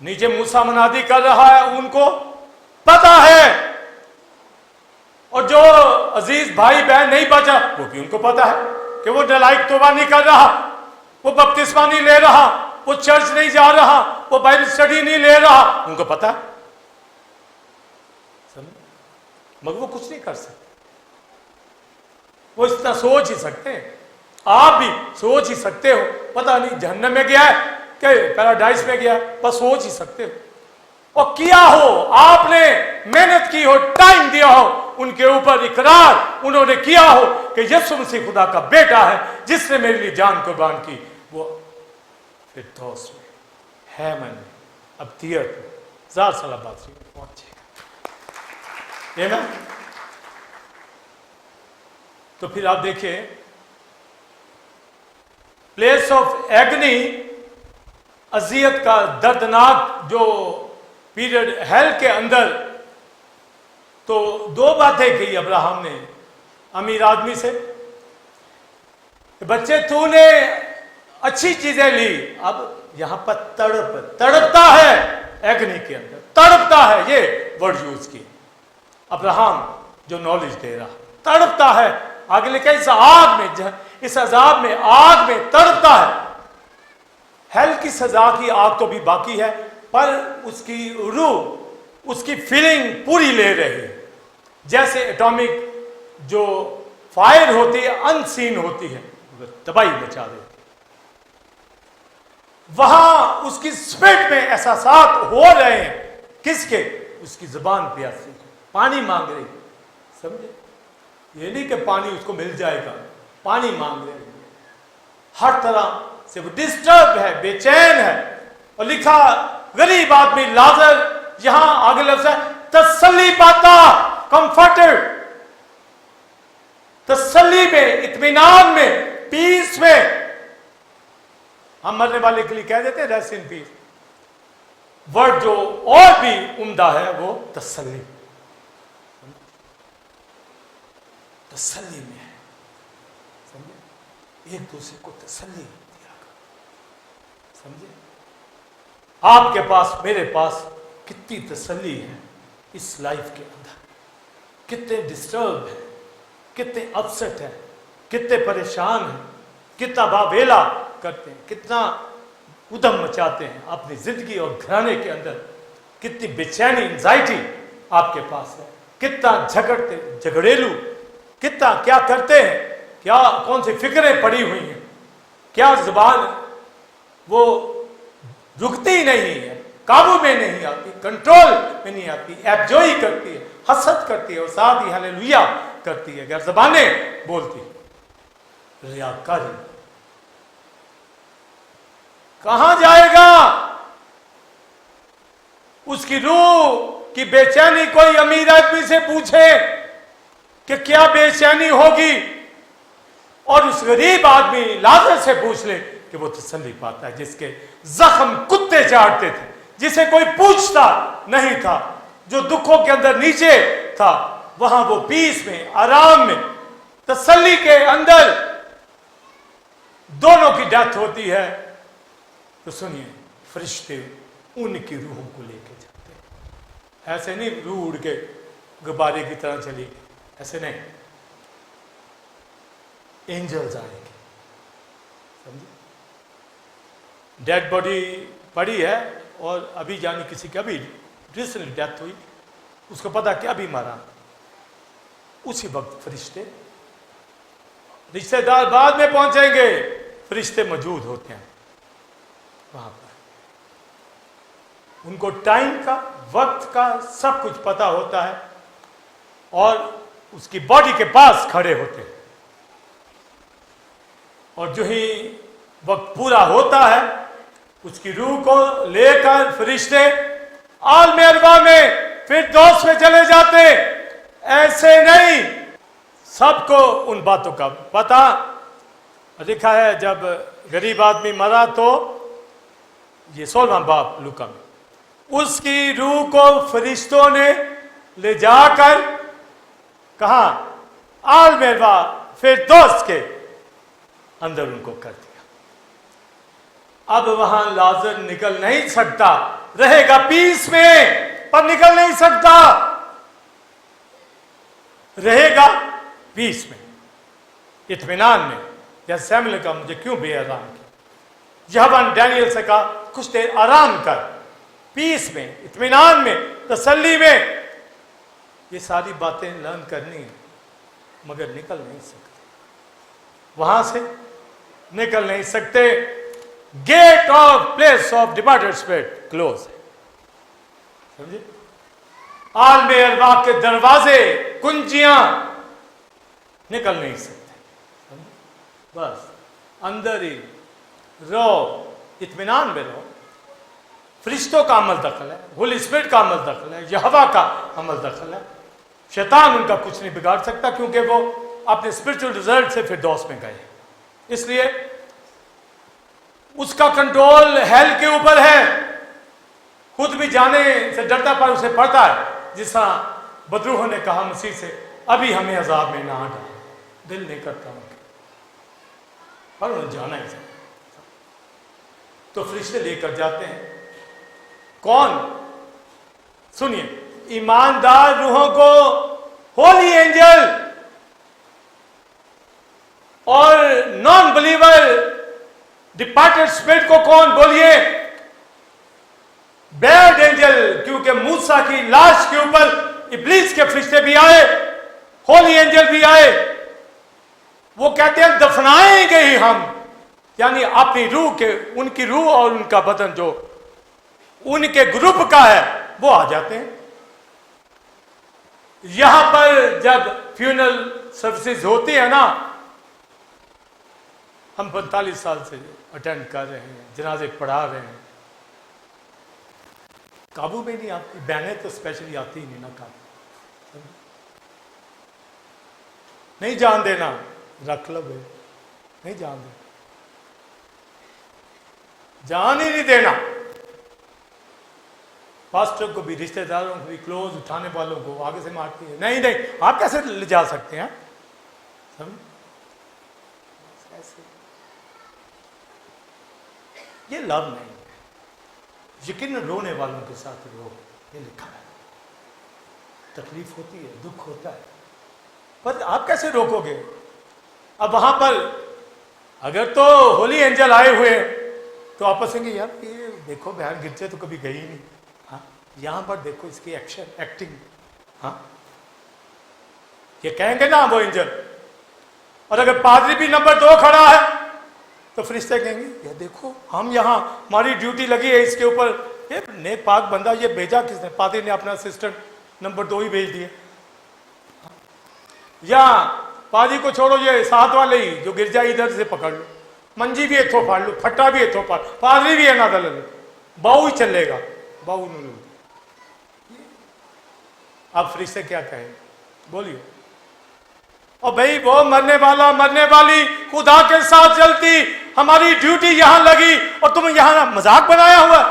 نیچے موسیٰ منادی کر رہا ہے، ان کو پتا ہے، اور جو عزیز بھائی بہن نہیں بچا وہ بھی ان کو پتا ہے کہ وہ نالائق توبہ نہیں کر رہا، وہ بپتسمہ نہیں لے رہا، وہ چرچ نہیں جا رہا، وہ بائبل اسٹڈی نہیں لے رہا، ان کو پتا ہے، مگر وہ کچھ نہیں کر سکتے۔ وہ اتنا سوچ ہی سکتے ہیں، آپ بھی سوچ ہی سکتے ہو، پتہ نہیں جہنم میں گیا ہے کہ پیراڈائز میں گیا ہے، بس سوچ ہی سکتے ہو، اور کیا ہو، آپ نے محنت کی ہو، ٹائم دیا ہو، ان کے اوپر اقرار انہوں نے کیا ہو کہ یسوع مسیح خدا کا بیٹا ہے جس نے میرے لیے جان قربان کی، وہ فردوس میں، ہیمن میں، ابدیت میں، زار سالہ بادشاہی میں پہنچے گا۔ یہ نا، تو پھر آپ دیکھیں پلیس آف ایگنی، اذیت کا دردناک جو پیریڈ ہیل کے اندر، تو دو باتیں کہی ابراہم نے امیر آدمی سے، بچے تو نے اچھی چیزیں لی، اب یہاں پر تڑپتا ہے، ایگنی کے اندر تڑپتا ہے، یہ ورڈ یوز کی ابراہم جو نالج دے رہا، تڑپتا ہے، آگے لکھا اس آگ میں، اس عذاب میں، آگ میں تڑپتا ہے۔ ہیل کی سزا کی آگ تو بھی باقی ہے، پر اس کی روح، اس کی فیلنگ پوری لے رہی ہے، جیسے ایٹامک جو فائر ہوتی ہے ان سین ہوتی ہے، تباہی مچا دیتی ہے، وہاں اس کی اسپرٹ میں احساسات ہو رہے ہیں، کس کے؟ اس کی زبان پیاسی، پانی مانگ رہی، سمجھے؟ یہ نہیں کہ پانی اس کو مل جائے گا، پانی مانگ رہے ہیں، ہر طرح سے وہ ڈسٹرب ہے، بے چین ہے، اور لکھا غریب آدمی لازر، یہاں آگے لفظ ہے تسلی پاتا، کمفرٹڈ، تسلی میں، اطمینان میں، پیس میں، ہم مرنے والے کے لیے کہہ دیتے ہیں ریسٹ ان پیس، ورڈ جو اور بھی عمدہ ہے وہ تسلی، تسلی میں ہے، سمجھے؟ ایک دوسرے کو تسلی دیا کرو، سمجھے؟ آپ کے پاس، میرے پاس کتنی تسلی ہے اس لائف کے اندر، کتنے ڈسٹرب ہیں، کتنے اپسٹ ہیں، کتنے پریشان ہیں، کتنا باویلا کرتے ہیں، کتنا ادھم مچاتے ہیں اپنی زندگی اور گھرانے کے اندر، کتنی بے چینی، انزائٹی آپ کے پاس ہے، کتنا جھگڑتے، جھگڑیلو، کتنا کیا کرتے ہیں، کیا کون سی فکریں پڑی ہوئی ہیں، کیا زبان وہ رکتی نہیں ہے، قابو میں نہیں آتی، کنٹرول میں نہیں آتی، ایب جوئی کرتی ہے، حسد کرتی ہے، اور ساتھ ہی ہلیلویہ کرتی ہے، غیر زبانیں بولتی ہے، ریاکاری، کہاں جائے گا؟ اس کی روح کی بے چینی کوئی امیر آدمی سے پوچھے کہ کیا بے چینی ہوگی، اور اس غریب آدمی لازر سے پوچھ لے کہ وہ تسلی پاتا ہے، جس کے زخم کتے چاٹتے تھے، جسے کوئی پوچھتا نہیں تھا، جو دکھوں کے اندر نیچے تھا، وہاں وہ پیس میں، آرام میں، تسلی کے اندر دونوں کی ڈیتھ ہوتی ہے، تو سنیے فرشتے ان کی روحوں کو لے کے جاتے ہیں، ایسے نہیں روح اڑ کے غبارے کی طرح چلی، ایسے نہیں، اینجلز آئیں گے، سمجھے؟ ڈیڈ باڈی پڑی ہے، اور ابھی یعنی کسی کی ابھی ریسنٹلی ڈیتھ ہوئی، اس کو پتا کہ ابھی مارا، اسی وقت فرشتے، رشتے دار بعد میں پہنچیں گے، فرشتے موجود ہوتے ہیں وہاں پر، ان کو ٹائم کا، وقت کا سب کچھ پتا ہوتا ہے، اور اس کی باڈی کے پاس کھڑے ہوتے ہیں، اور جو ہی وقت پورا ہوتا ہے اس کی روح کو لے کر فرشتے عالم ارواح میں فردوس میں چلے جاتے، ایسے نہیں، سب کو ان باتوں کا پتا، لکھا ہے جب غریب آدمی مرا تو یہ 16واں باب لوکا میں، اس کی روح کو فرشتوں نے لے جا کر کہاں؟ عالم ارواح فردوس کے اندر ان کو کر دیا۔ اب وہاں لازر نکل نہیں سکتا، رہے گا پیس میں پر نکل نہیں سکتا، رہے گا پیس میں، اطمینان میں۔ یا سیموئیل نے کہا مجھے کیوں بے آرام کیا؟ یہوہ ڈینیل سے کہا کچھ دیر آرام کر، پیس میں، اطمینان میں، تسلی میں۔ یہ ساری باتیں لرن کرنی ہیں مگر نکل نہیں سکتے، وہاں سے نکل نہیں سکتے۔ Gate of place of departed spirit close ہے، سمجھے؟ عالم ارواح کے دروازے، کنجیاں نکل نہیں سکتے، بس اندر ہی رہو، اطمینان میں رہو۔ فرشتوں کا عمل دخل ہے، ہولی اسپرٹ کا عمل دخل ہے، یہوہ کا عمل دخل ہے۔ شیطان ان کا کچھ نہیں بگاڑ سکتا کیونکہ وہ اپنے اسپرچل رزلٹ سے فردوس میں گئے، اس لیے اس کا کنٹرول ہیل کے اوپر ہے۔ خود بھی جانے سے ڈرتا پر اسے پڑتا ہے، جس طرح بدروح نے کہا مسیح سے ابھی ہمیں عذاب میں نہ ڈال، دل نہیں کرتا ان کے، پر انہیں جانا ہی چاہیے۔ تو فرشتے لے کر جاتے ہیں، کون؟ سنیے، ایماندار روحوں کو ہولی اینجل، اور نان بلیور ڈپارٹڈ اسپرٹ کو کون؟ بولیے بیڈ اینجل، کیونکہ موسیٰ کی لاش کے اوپر ابلیس کے فرشتے بھی آئے، ہولی اینجل بھی آئے۔ وہ کہتے ہیں دفنائیں گے ہی ہم، یعنی اپنی روح کے، ان کی روح اور ان کا بدن جو ان کے گروپ کا ہے وہ آ جاتے ہیں۔ یہاں پر جب فیونل سروسز ہوتی ہیں نا، ہم 45 سال سے اٹینڈ کر رہے ہیں، جنازے پڑھا رہے ہیں، قابو میں نہیں آتی، بہنیں تو اسپیشلی آتی ہی نہیں نا قابو، نہیں جان دینا، رکھ لو بھائی، نہیں جان دینا، جان ہی نہیں دینا۔ پاسٹر کو بھی، رشتہ داروں کو بھی، کلوز اٹھانے والوں کو آگے سے مارتی ہے، نہیں نہیں آپ کیسے لے جا سکتے ہیں؟ یہ لو نہیں ہے، یقین رونے والوں کے ساتھ رو، یہ لکھا ہے۔ تکلیف ہوتی ہے، دکھ ہوتا ہے، پر آپ کیسے روکو گے؟ اب وہاں پر اگر تو ہولی اینجل آئے ہوئے تو آپ پسیں گے یار یہ دیکھو بہن گرجے تو کبھی گئی نہیں، ہاں یہاں پر دیکھو اس کی ایکشن ایکٹنگ، ہاں یہ کہیں گے نا وہ اینجل۔ اور اگر پادری بھی نمبر 2 کھڑا ہے تو فرشتے کہیں گے یہ دیکھو ہم یہاں، ہماری ڈیوٹی لگی ہے اس کے اوپر، یہ نیک پاک بندہ یہ بھیجا کس نے؟ پادری نے اپنا اسسٹنٹ نمبر 2 ہی بھیج دیے۔ یا پادری کو چھوڑو، یہ ساتھ والے ہی جو گرجا ادھر سے پکڑ لو، منجی بھی اتھو پھاڑ لو، پھٹا بھی اتھو پھاڑ، پادری بھی ہے نہ دل، باؤ ہی چلے گا، باؤ نہ لو۔ اب فرشتے کیا کہیں؟ بولیے۔ اور بھائی وہ مرنے والا مرنے والی خدا کے ساتھ چلتی، ہماری ڈیوٹی یہاں لگی اور تم یہاں مذاق بنایا ہوا۔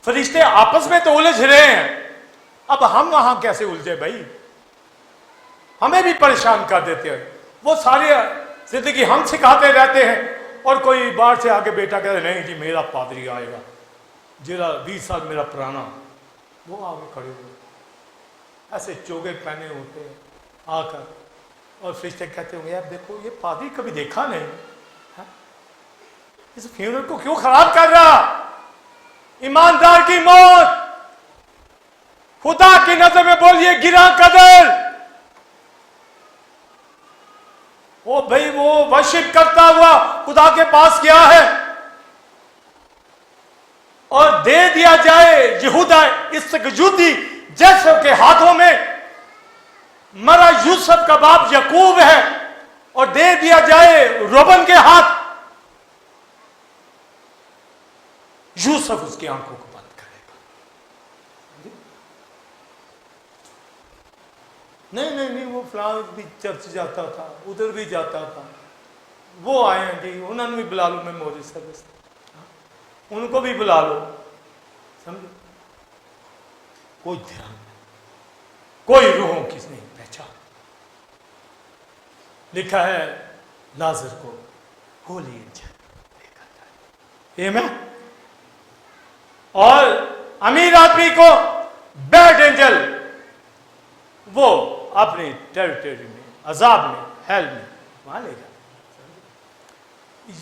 فرشتے آپس میں تو الجھ رہے ہیں، اب ہم وہاں کیسے الجھے بھائی؟ ہمیں بھی پریشان کر دیتے ہیں، وہ ساری زندگی ہم سکھاتے رہتے ہیں، اور کوئی باہر سے آگے بیٹا کہتے نہیں جی میرا پادری آئے گا، جیرا 20 سال میرا پرانا، وہ آگے کھڑے ہوئے ایسے چوگے پہنے ہوتے ہیں آ کر، اور فرشتے کہتے ہوں گے یار دیکھو یہ پادری کبھی دیکھا نہیں، اس فیونل کو کیوں خراب کر رہا؟ ایماندار کی موت خدا کی نظر میں بولیے گرا قدر۔ وہ بھائی وہ ورشپ کرتا ہوا خدا کے پاس گیا ہے، اور دے دیا جائے یہودا اسکریوتی جیسے کے ہاتھوں میں، مرا یوسف کا باپ یعقوب ہے، اور دے دیا جائے روبن کے ہاتھ، یوسف اس کی آنکھوں کو بند کرے گا۔ نہیں وہ فلاں بھی چرچ جاتا تھا، ادھر بھی جاتا تھا، وہ آئے ہیں جی انہوں نے بھی بلا لو میموری سروس، ان کو بھی بلا لو، سمجھو کوئی دھیان نہیں، کوئی روحوں کی نہیں پہچان۔ لکھا ہے لازر کو ہولی اینجل لے کر جائے، اور امیر آدمی کو بیڈ اینجل وہ اپنی ٹیریٹری میں، عذاب میں، ہیل میں وہاں لے جاتا۔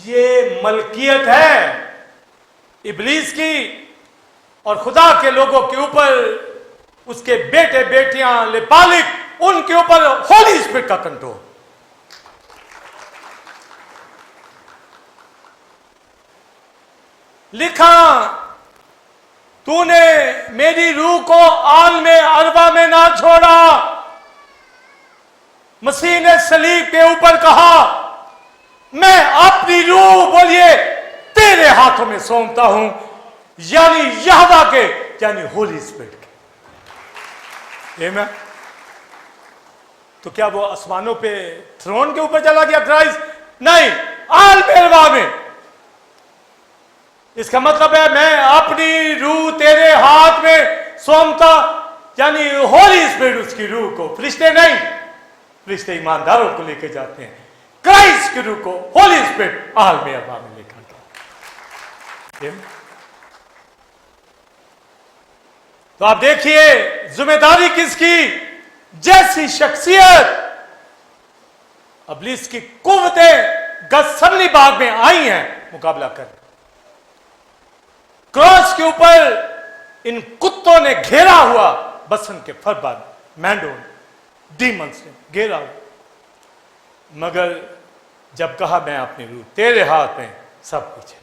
یہ ملکیت ہے ابلیس کی اور خدا کے لوگوں کے اوپر، اس کے بیٹے بیٹیاں لپالک، ان کے اوپر ہولی اسپرٹ کا کنٹرول۔ لکھا تو نے میری روح کو عالم اربا میں نہ چھوڑا۔ مسیح نے صلیب کے اوپر کہا میں اپنی روح بولیے تیرے ہاتھوں میں سونپتا ہوں، یعنی یہوہ کے، یعنی ہولی اسپرٹ کے۔ تو کیا وہ آسمانوں پہ تھرون کے اوپر چلا گیا کرائسٹ؟ نہیں، عالم اربا میں۔ اس کا مطلب ہے میں اپنی روح تیرے ہاتھ میں سونپتا، یعنی ہولی اسپرٹ اس کی روح کو، فرشتے نہیں، فرشتے ایمانداروں کو لے کے جاتے ہیں، کرائسٹ کی روح کو ہولی اسپرٹ عالم اربا میں لے کر گیا۔ تو آپ دیکھیے ذمہ داری کس کی؟ جیسی شخصیت ابلیس کی قوتیں گثسمنی باغ میں آئی ہیں مقابلہ کر، کراس کے اوپر ان کتوں نے گھیرا ہوا، بسن کے فرباد مینڈو ڈیمنز نے گھیرا ہوا، مگر جب کہا میں اپنی روح تیرے ہاتھ میں، سب کچھ ہے،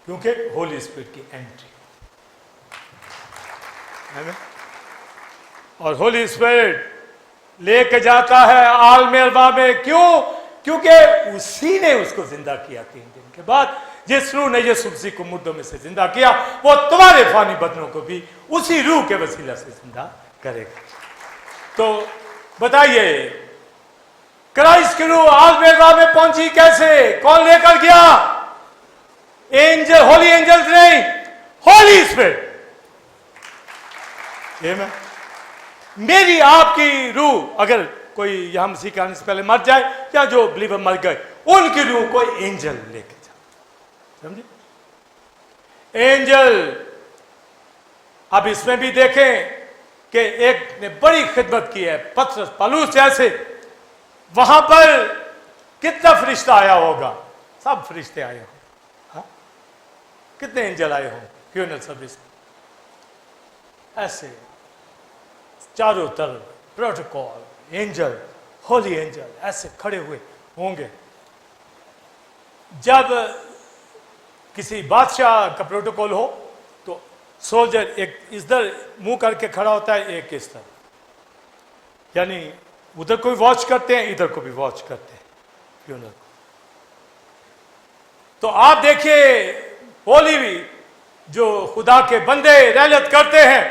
کیونکہ ہولی اسپرٹ کی انٹری۔ اور ہولی اسپرٹ لے کے جاتا ہے عالم اربا میں، کیوں؟ کیونکہ اسی نے اس کو زندہ کیا 3 دن کے بعد۔ جس روح نے یسوع مسیح کو مردوں میں سے زندہ کیا، وہ تمہارے فانی بدنوں کو بھی اسی روح کے وسیلہ سے زندہ کرے گا۔ تو بتائیے کرائسٹ کی روح عالم اربا میں پہنچی کیسے؟ کون لے کر گیا؟ اینجل، ہولی اینجلز نہیں، ہولی اسپرٹ۔ میری آپ کی روح، اگر کوئی یہاں مسیح کے آنے سے پہلے مر جائے یا جو بلیور مر گئے، ان کی روح کوئی اینجل لے کے جائے، سمجھے؟ اینجل۔ اب اس میں بھی دیکھیں کہ ایک نے بڑی خدمت کی ہے، پطرس پالوس جیسے، وہاں پر کتنا فرشتہ آیا ہوگا؟ سب فرشتے آئے ہوں، ہاں؟ کتنے اینجل آئے ہوں فیونل سروس؟ ایسے چاروں طرف پروٹوکول، اینجل، ہولی اینجل ایسے کھڑے ہوئے ہوں گے۔ جب کسی بادشاہ کا پروٹوکول ہو تو سولجر ایک ادھر منہ کر کے کھڑا ہوتا ہے، ایک اس طرح، یعنی ادھر کو بھی واچ کرتے ہیں، ادھر کو بھی واچ کرتے ہیں فیونل کو۔ تو آپ دیکھیے ہولی جو خدا کے بندے رحلت کرتے ہیں،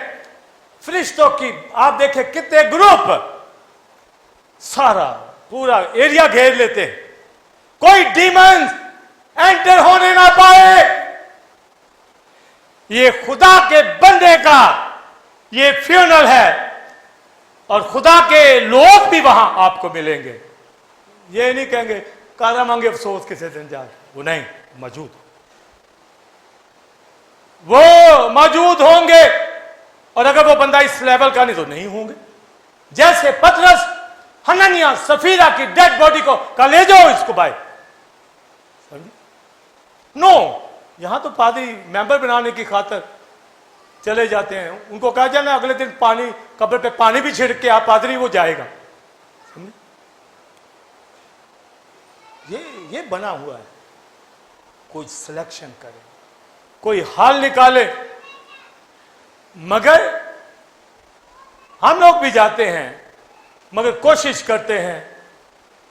فرشتوں کی آپ دیکھیں کتنے گروپ، سارا پورا ایریا گھیر لیتے ہیں، کوئی ڈیمنز انٹر ہونے نہ پائے۔ یہ خدا کے بندے کا یہ فیونل ہے، اور خدا کے لوگ بھی وہاں آپ کو ملیں گے۔ یہ نہیں کہیں گے کارا مانگے افسوس کسے دن جائے، وہ نہیں، وہ موجود ہوں گے۔ اور اگر وہ بندہ اس لیول کا نہیں تو نہیں ہوں گے۔ جیسے پطرس حنانیہ سفیرہ کی ڈیڈ باڈی کو کہا لے جاؤ اس کو باہر، نو، یہاں تو پادری ممبر بنانے کی خاطر چلے جاتے ہیں، ان کو کہا جانا اگلے دن پانی قبر پہ پانی بھی چھڑک کے آپ پادری وہ جائے گا۔ یہ بنا ہوا ہے، کوئی سلیکشن کرے، کوئی حال نکالے۔ مگر ہم لوگ بھی جاتے ہیں، مگر کوشش کرتے ہیں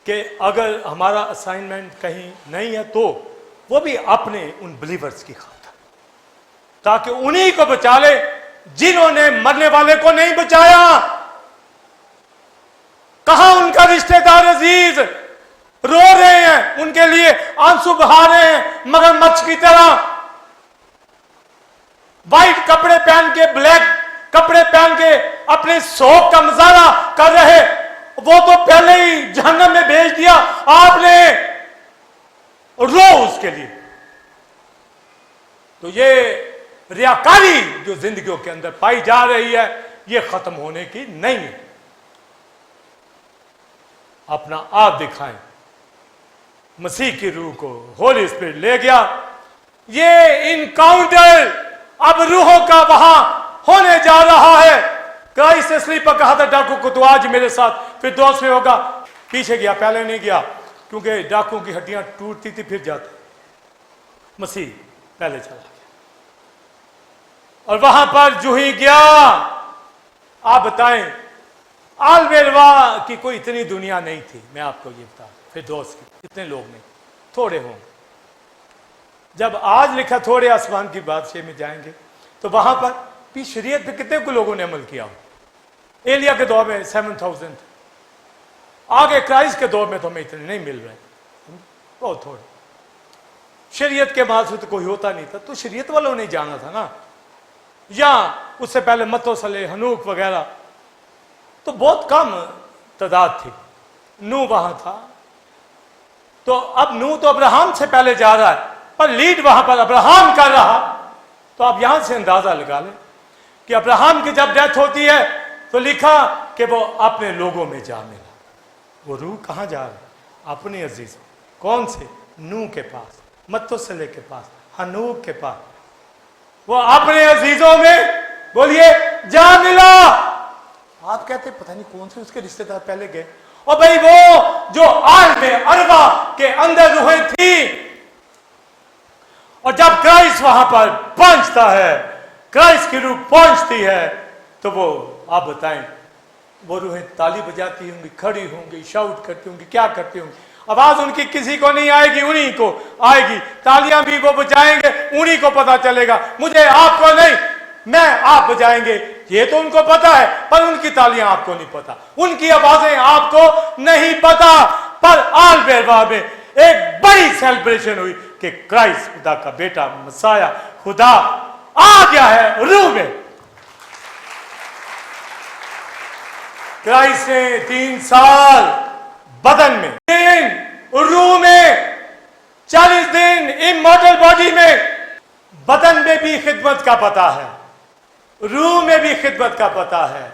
کہ اگر ہمارا اسائنمنٹ کہیں نہیں ہے تو وہ بھی اپنے ان بلیورز کی خاطر، تاکہ انہی کو بچا لے جنہوں نے مرنے والے کو نہیں بچایا۔ کہاں ان کا رشتہ دار عزیز رو رہے ہیں، ان کے لیے آنسو بہا رہے ہیں، مگر مچھ کی طرح وائٹ کپڑے پہن کے، بلیک کپڑے پہن کے اپنے سوگ کا مظاہرہ کر رہے، وہ تو پہلے ہی جہنم میں بھیج دیا آپ نے، رو اس کے لیے۔ تو یہ ریاکاری جو زندگیوں کے اندر پائی جا رہی ہے یہ ختم ہونے کی نہیں ہے. اپنا آپ دکھائیں. مسیح کی روح کو ہولی اسپرٹ لے گیا. یہ انکاؤنٹر اب روحوں کا وہاں ہونے جا رہا ہے. کرائسٹ نے اسلیپ پر کہا تھا ڈاکو کو تو آج میرے ساتھ پھر دوست میں ہوگا. پیچھے گیا, پہلے نہیں گیا کیونکہ ڈاکو کی ہڈیاں ٹوٹتی تھی پھر جاتے. مسیح پہلے چلا گیا اور وہاں پر جو ہی گیا. آپ بتائیں آلبیروا کی کوئی اتنی دنیا نہیں تھی. میں آپ کو یہ بتا پھر دوست کی اتنے لوگ نہیں, تھوڑے ہوں. جب آج لکھا تھوڑے آسمان کی بادشاہی میں جائیں گے تو وہاں پر بھی شریعت پہ کتنے کو لوگوں نے عمل کیا ہو. ایلیا کے دور میں 7000 آگے کرائسٹ کے دور میں تو ہمیں اتنے نہیں مل رہے, بہت تھوڑے. شریعت کے بعد سے تو کوئی ہوتا نہیں تھا تو شریعت والوں نے جانا تھا نا. یا اس سے پہلے متوسلے ہنوک وغیرہ تو بہت کم تعداد تھی. نو وہاں تھا تو اب نو تو ابراہم سے پہلے جا رہا ہے پر لیڈ وہاں پر ابراہم کر رہا. تو آپ یہاں سے اندازہ لگا لیں کہ ابراہم کی جب ڈیتھ ہوتی ہے تو لکھا کہ وہ اپنے لوگوں میں جا ملا. وہ روح کہاں جا رہا ہے؟ اپنے عزیزوں. کون سے؟ نو کے پاس, متوسلے کے پاس, ہنوک کے پاس. وہ اپنے عزیزوں میں بولیے جا ملا. آپ کہتے پتہ نہیں کون سے اس کے رشتہ دار پہلے گئے. اور بھائی وہ جو عالم اروا کے اندر روحیں تھی اور جب کرائسٹ وہاں پر پہنچتا ہے, کرائسٹ کی روح پہنچتی ہے تو وہ آپ بتائیں وہ روحیں تالی بجاتی ہوں گی, کھڑی ہوں گی, شاؤٹ کرتی ہوں گی, کیا کرتی ہوں گی. آواز ان کی کسی کو نہیں آئے گی, انہی کو آئے گی. تالیاں بھی وہ بجائیں گے, انہی کو پتا چلے گا. مجھے آپ کو نہیں, میں آپ بجائیں گے یہ تو ان کو پتا ہے پر ان کی تالیاں آپ کو نہیں پتا, ان کی آوازیں آپ کو نہیں پتا. پر آلبیروا میں ایک بڑی سیلیبریشن ہوئی کہ کرائسٹ خدا کا بیٹا مسیح خدا آ گیا ہے روح میں. کرائسٹ نے 3 سال بدن میں, 3 روح میں, 40 دن امورٹل باڈی میں. بدن میں بھی خدمت کا پتہ ہے, روح میں بھی خدمت کا پتہ ہے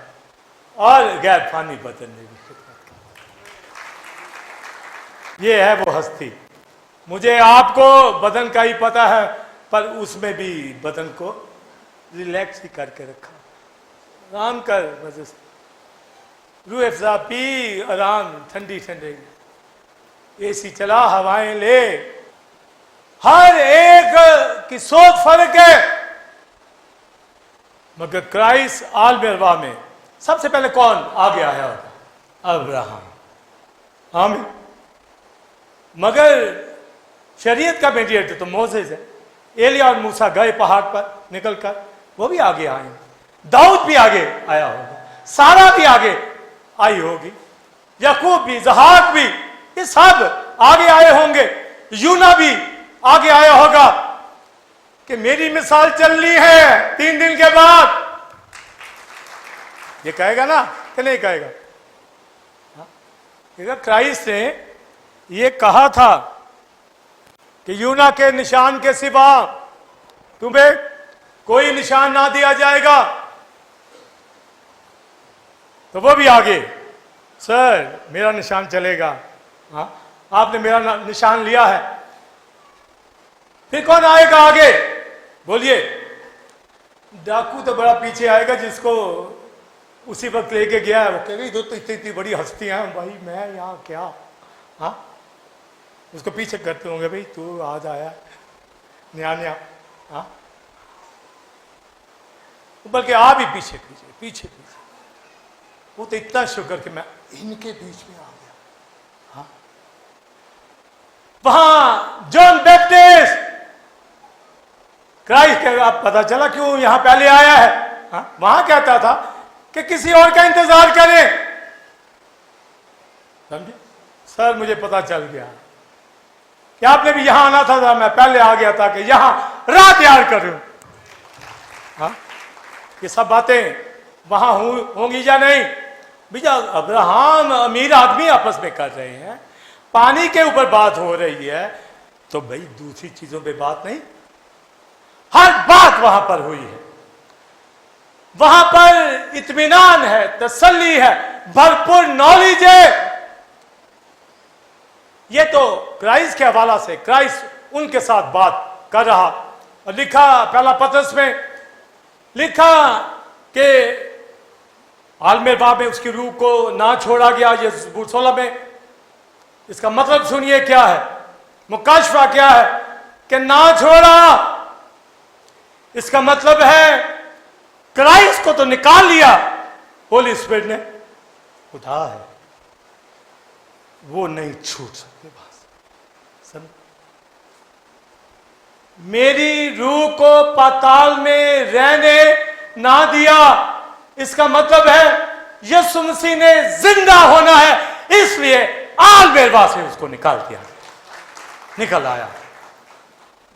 اور غیر فانی بدن میں بھی خدمت کا. یہ ہے وہ ہستی. مجھے آپ کو بدن کا ہی پتہ ہے پر اس میں بھی بدن کو ریلیکس ہی کر کے رکھا. آرام کر, مزے سے روح افزا پی, آرام, ٹھنڈی ٹھنڈی اے سی چلا, ہوائیں لے. ہر ایک کی سوچ فرق ہے مگر کرائسٹ آلبیروا میں سب سے پہلے کون آگے آیا ہوگا؟ ابراہم. آمین. مگر شریعت کا میڈیٹر تو موسیس ہے. ایلیا اور موسیٰ گئے پہاڑ پر نکل کر, وہ بھی آگے آئے. داؤد بھی آگے آیا ہوگا, سارا بھی آگے آئی ہوگی, یعقوب بھی, اسحاق بھی, یہ سب آگے آئے ہوں گے. یونا بھی آگے آیا ہوگا کہ میری مثال چلنی ہے 3 دن کے بعد. یہ کہے گا نا کہ نہیں کہے گا؟ کرائسٹ نے یہ کہا تھا کہ یونا کے نشان کے سوا تمہیں کوئی نشان نہ دیا جائے گا. تو وہ بھی آگے, سر میرا نشان چلے گا. ہاں آپ نے میرا نشان لیا ہے. پھر کون آئے گا آگے؟ بولیے. ڈاکو تو بڑا پیچھے آئے گا جس کو اسی وقت لے کے گیا ہے. وہ کہے گا تو اتنی بڑی ہستیاں ہیں بھائی, میں یہاں کیا. ہاں اس کو پیچھے کرتے ہوں گے, بھائی تو آج آیا نیا نیا. ہاں بلکہ آپ بھی پیچھے پیچھے پیچھے پیچھے. وہ تو اتنا شکر کہ میں ان کے بیچ میں آ گیا. ہاں وہاں جان بیپٹسٹ کرائسٹ کا آپ پتا چلا کیوں یہاں پہلے آیا ہے. ہاں وہاں کہتا تھا کہ کسی اور کا انتظار کریں. سمجھے سر, مجھے پتا چل گیا کہ آپ نے بھی یہاں آنا تھا, میں پہلے آ گیا تھا کہ یہاں راہ تیار کروں. ہاں یہ سب باتیں وہاں ہوں گی یا نہیں؟ بھیا ابراہم امیر آدمی آپس میں کر رہے ہیں, پانی کے اوپر بات ہو رہی ہے, تو بھائی دوسری چیزوں پہ بات نہیں. ہر بات وہاں پر ہوئی ہے. وہاں پر اطمینان ہے, تسلی ہے, بھرپور نالج ہے. یہ تو کرائسٹ کے حوالہ سے, کرائسٹ ان کے ساتھ بات کر رہا. اور لکھا پہلا پطرس میں لکھا کہ عالم ارواح میں اس کی روح کو نہ چھوڑا گیا. یہ زبور 16 میں. اس کا مطلب سنیے کیا ہے, مکاشفہ کیا ہے کہ نہ چھوڑا. اس کا مطلب ہے کرائسٹ کو تو نکال لیا, ہولی اسپرٹ نے. خدا ہے وہ نہیں چھوٹ سکتے. بس میری روح کو پاتال میں رہنے نہ دیا. اس کا مطلب ہے یسوع مسیح نے زندہ ہونا ہے, اس لیے عالم ارواح سے اس کو نکال دیا, نکل آیا,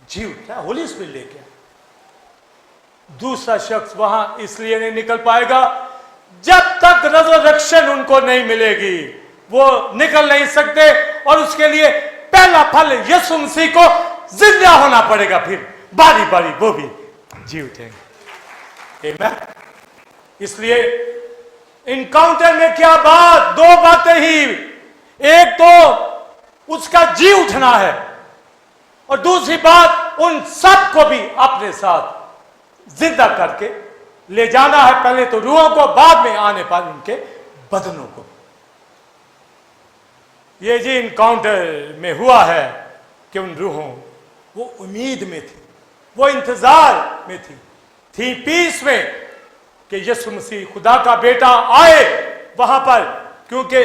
جی اٹھا, ہولی اسپرٹ لے کے. دوسرا شخص وہاں اس لیے نہیں نکل پائے گا جب تک ریزرریکشن ان کو نہیں ملے گی. وہ نکل نہیں سکتے, اور اس کے لیے پہلا پھل یسوع مسیح کو زندہ ہونا پڑے گا. پھر باری باری وہ بھی جی اٹھیں گے. اس لیے انکاؤنٹر میں کیا بات, دو باتیں ہی. ایک تو اس کا جی اٹھنا ہے, اور دوسری بات ان سب کو بھی اپنے ساتھ زندہ کر کے لے جانا ہے. پہلے تو روحوں کو, بعد میں آنے پر ان کے بدنوں کو. یہ جی انکاؤنٹر میں ہوا ہے کہ ان روحوں وہ امید میں تھی, وہ انتظار میں تھی پیس میں کہ یسوع مسیح خدا کا بیٹا آئے وہاں پر, کیونکہ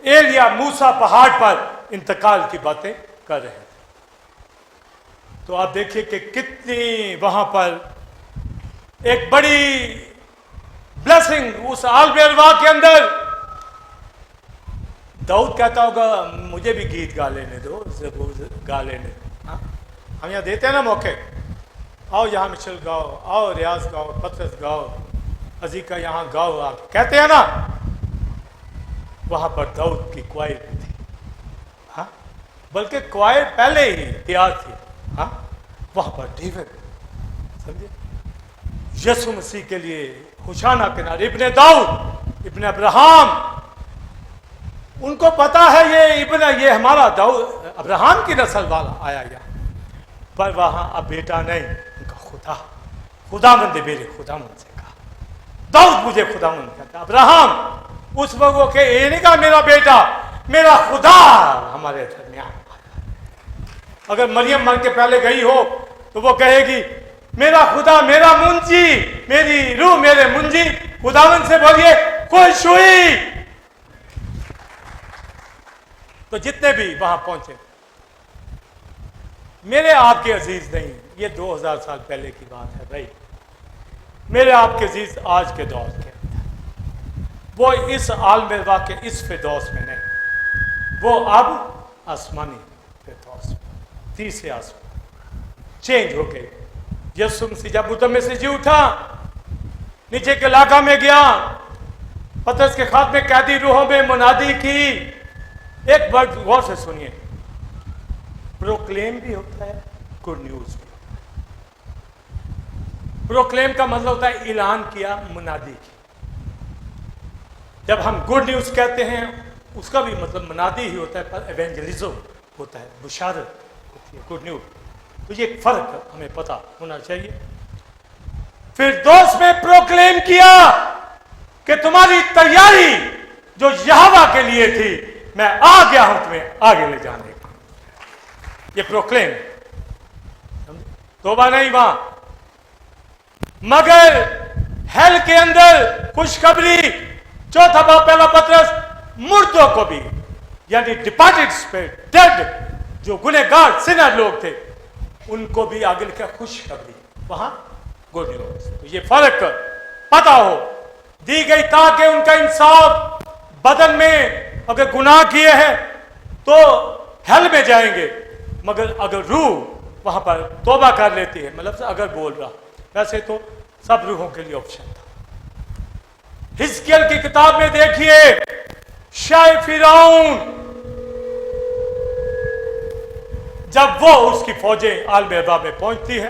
ایلیا موسیٰ پہاڑ پر انتقال کی باتیں کر رہے تھے. تو آپ دیکھیے کہ کتنی وہاں پر ایک بڑی بلیسنگ اس عالم ارواح کے اندر. داؤد کہتا ہوگا مجھے بھی گیت گا لینے دو, گا لینے. ہم یہاں دیتے ہیں نا موقع, آؤ یہاں مشل گاؤ, آؤ ریاض گاؤ, پطرس گاؤ, عزیکا یہاں گاؤ, آپ کہتے ہیں نا. وہاں پر داؤد کی کوائر بھی تھی, ہاں, بلکہ کوائر پہلے ہی تیار تھی. ہاں, وہاں پر ڈیوڈ, سمجھے, یسوع مسیح کے لیے ہوشانہ کے نعرے. ابن داؤد, ابن ابراہم, ان کو پتا ہے یہ ہمارا داؤد ابراہم کی نسل والا آیا گیا. پر وہاں اب بیٹا نہیں, ان کا خدا مند میرے خدا مند سے کہا. داؤد مجھے خدا مند کہتا. ابراہم اس وقت وہ کہ یہ نہیں کہا میرا بیٹا, میرا خدا ہمارے درمیان. اگر مریم مر کے پہلے گئی ہو تو وہ کہے گی میرا خدا, میرا منجی, میری روح میرے منجی. خداوند سے بولیے خوش ہوئی. تو جتنے بھی وہاں پہنچے, میرے آپ کے عزیز نہیں, یہ 2000 سال پہلے کی بات ہے بھائی. میرے آپ کے عزیز آج کے دور کے اندر, وہ اس عالم ارواح کے اس فردوس میں نہیں, وہ اب آسمانی فردوس میں, تیسرے آسمان چینج ہو گئے. یسوع مسیح جب مردوں میں سے جی اٹھا, نیچے کے علاقہ میں گیا, پطرس کے خاتمے میں قیدی روحوں میں منادی کی. ایک ورڈ غور سے سنیے, پروکلیم بھی ہوتا ہے, گڈ نیوز بھی ہوتا ہے. پروکلیم کا مطلب ہوتا ہے اعلان کیا, منادی کی. جب ہم گڈ نیوز کہتے ہیں اس کا بھی مطلب منادی ہی ہوتا ہے, پر ایونجلزم ہوتا ہے, بشارت ہوتی ہے, گڈ نیوز. تو یہ ایک فرق ہمیں پتہ ہونا چاہیے. پھر دوست میں پروکلیم کیا کہ تمہاری تیاری جو یہوہ کے لیے تھی, میں آ گیا ہوں تمہیں آگے لے جانے کا. یہ پروکلیم, توبہ نہیں وہاں, مگر ہیل کے اندر خوشخبری. چوتھا باب پہلا پطرس, مردوں کو بھی, یعنی ڈپارٹڈ اسپرٹ, ڈیڈ, جو گنہگار سنر لوگ تھے, ان کو بھی آگے لکھا خوشخبری, وہاں گڈ نیوز. تو یہ فرق پتہ ہو دی گئی تاکہ ان کا انصاف, بدن میں اگر گناہ کیے ہیں تو ہیل میں جائیں گے, مگر اگر روح وہاں پر توبہ کر لیتی ہے, مطلب اگر بول رہا, ویسے تو سب روحوں کے لیے آپشن تھا. حزقیل کی کتاب میں دیکھیے, شاہ فرعون جب وہ اس کی فوجیں عالم ارواح میں پہنچتی ہے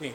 3।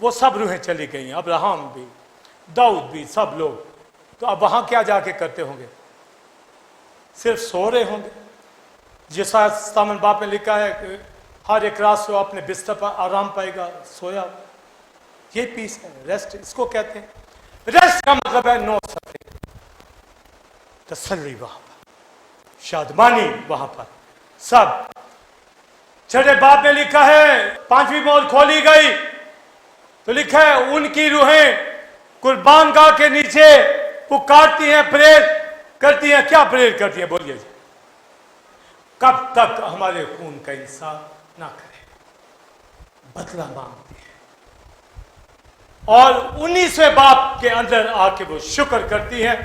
وہ سب روحیں چلی گئی ہیں، ابراہم بھی، داؤد بھی، سب لوگ. تو اب وہاں کیا جا کے کرتے ہوں گے؟ صرف سو رہے ہوں گے. جیسا 57 باب میں لکھا ہے کہ ہر ایک رات سو اپنے بستر پر آرام پائے گا، سویا. یہ پیس ہے، ریسٹ اس کو کہتے ہیں. ریسٹ کا مطلب ہے نو سفرنگ، تسلی وہاں پر، شادمانی وہاں پر. سب 6 باب میں لکھا ہے 5ویں مور کھولی گئی تو لکھا ہے ان کی روحیں قربان گاہ کے نیچے پکارتی ہیں، پریئر کرتی ہیں. کیا پریئر کرتی ہیں بولیے جی؟ کب تک ہمارے خون کا انصاف نہ کرے، بدلہ مانگتی ہے. اور 19ویں باب کے اندر آ کے وہ شکر کرتی ہیں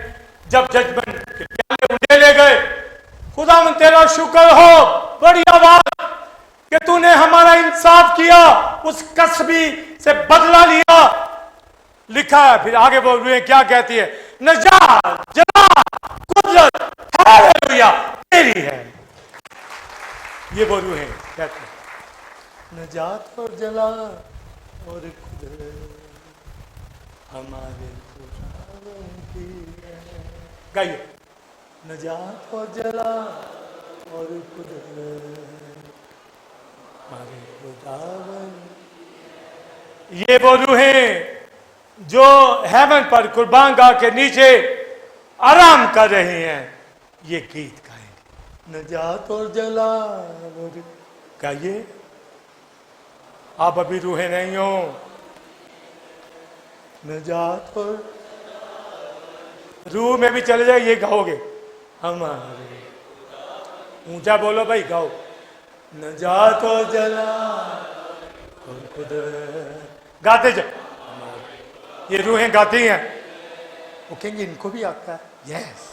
جب ججمنٹ کے پیالے انہیں لے گئے. خدا من تیرا شکر ہو، بڑی آواز کہ تو نے ہمارا انصاف کیا، اس قصبی سے بدلہ لیا. لکھا ہے پھر آگے وہ روحیں کیا کہتی ہے؟ نجات، جلال، قدرت، ہیلیلویا تیری ہے. یہ وہ روحیں کہتی ہیں نجات اور جلال اور قدرت ہمارے خداوند کی ہے. گائیے، نجات اور جلال اور قدرت ہمارے خداوند. یہ وہ روحیں جو ہیون پر قربان گاہ کے نیچے آرام کر رہی ہیں، یہ گیت گائیں گے. نجات اور جلال اور گائیے. آپ ابھی روحیں نہیں ہو. نجات اور روح میں بھی چلے جائے یہ گاؤ گے. ہمارے اونچا بولو بھائی، گاؤ. نجات و جلال اور قدرت گاتے جاؤ. یہ روحیں گاتی ہیں. وہ کہیں گے ان کو بھی آتا ہے. یس.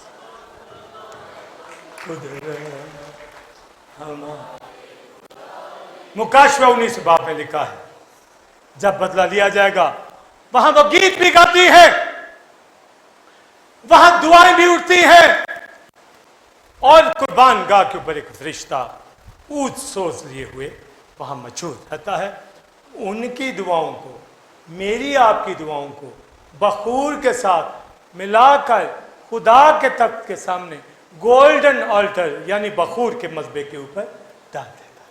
قدرت ہمارے. مکاشفہ 19 باب میں لکھا ہے جب بدلہ لیا جائے گا وہاں وہ گیت بھی گاتی ہے، وہاں دعائیں بھی اٹھتی ہیں، اور قربان گاہ کے اوپر ایک فرشتہ اونچ سوز لیے ہوئے وہاں موجود رہتا ہے. ان کی دعاؤں کو، میری آپ کی دعاؤں کو بخور کے ساتھ ملا کر خدا کے تخت کے سامنے گولڈن آلٹر یعنی بخور کے مذبے کے اوپر ڈال دیتا ہے.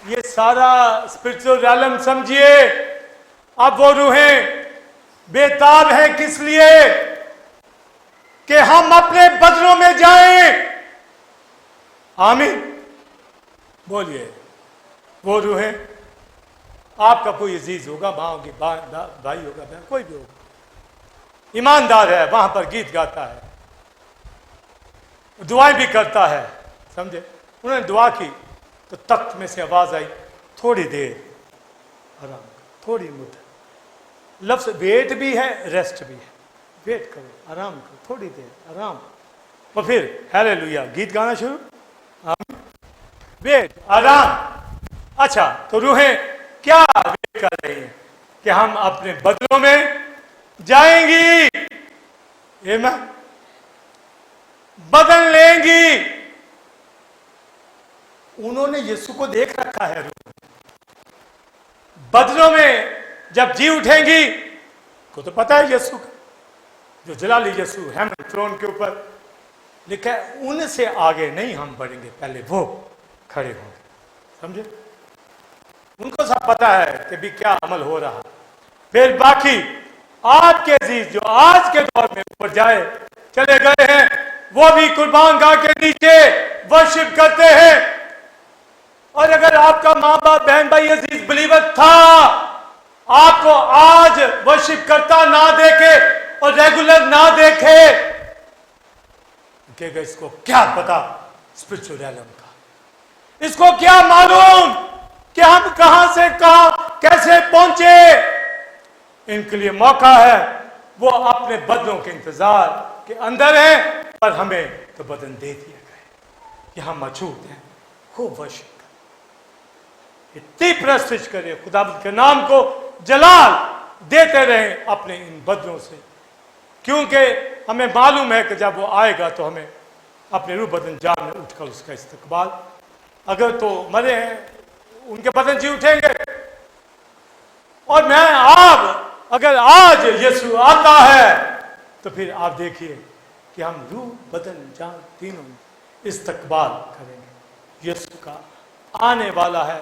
یہ سارا اسپرچل ریلم سمجھیے. اب وہ روحیں بےتاب ہیں کس لیے؟ کہ ہم اپنے بدلوں میں جائیں. آمین بولیے. وہ روحیں، آپ کا کوئی عزیز ہوگا، ماں ہوگی، بھائی ہوگا، بہن کوئی بھی ہوگا، ایماندار ہے، وہاں پر گیت گاتا ہے، دعائیں بھی کرتا ہے. سمجھے؟ انہوں نے دعا کی تو تخت میں سے آواز آئی، تھوڑی دیر آرام، تھوڑی مدت. لفظ ویٹ بھی ہے، ریسٹ بھی ہے. ویٹ کرو، آرام کرو، تھوڑی دیر آرام. اور پھر ہیلیلویا گیت گانا شروع. ویٹ، آرام. اچھا، تو روحیں کیا ویٹ کر رہی ہیں؟ کہ ہم اپنے بدلوں میں جائیں گی، بدل لیں گی. انہوں نے یسوع کو دیکھ رکھا ہے. بدلوں میں جب جی اٹھیں گی کو تو پتا ہے یسوع کا، جو جلالی یسوع ہیمن تھرون کے اوپر لکھا ہے ان سے آگے نہیں ہم بڑھیں گے، پہلے وہ کھڑے ہوں گے. سمجھے؟ ان کو سب پتا ہے کہ بھی کیا عمل ہو رہا. پھر باقی آپ کے عزیز جو آج کے دور میں اوپر جائے چلے گئے ہیں، وہ بھی قربان گاہ کے نیچے ورشپ کرتے ہیں. اور اگر آپ کا ماں باپ بہن بھائی عزیز بلیور تھا، آپ کو آج ورشپ کرتا نہ دیکھے اور ریگولر نہ دیکھے، کہ اس کو کیا پتا اسپرچل ریلم کا، اس کو کیا معلوم کہ ہم کہاں سے کہاں کیسے پہنچے. ان کے لیے موقع ہے، وہ اپنے بدلوں کے انتظار کے اندر ہیں، پر ہمیں تو بدن دے دیا گیا کہ ہم موجود ہیں. خوب ورشپ کریں، اتنی پرستش کریں، خدا کے نام کو جلال دیتے رہیں اپنے ان بدلوں سے، کیونکہ ہمیں معلوم ہے کہ جب وہ آئے گا تو ہمیں اپنے روح بدن جان میں اٹھ کر اس کا استقبال. اگر تو مرے ہیں ان کے بدن جی اٹھیں گے، اور میں آپ اگر آج یسوع آتا ہے تو پھر آپ دیکھیے کہ ہم روح بدن جان تینوں میں استقبال کریں گے. یسوع کا آنے والا ہے.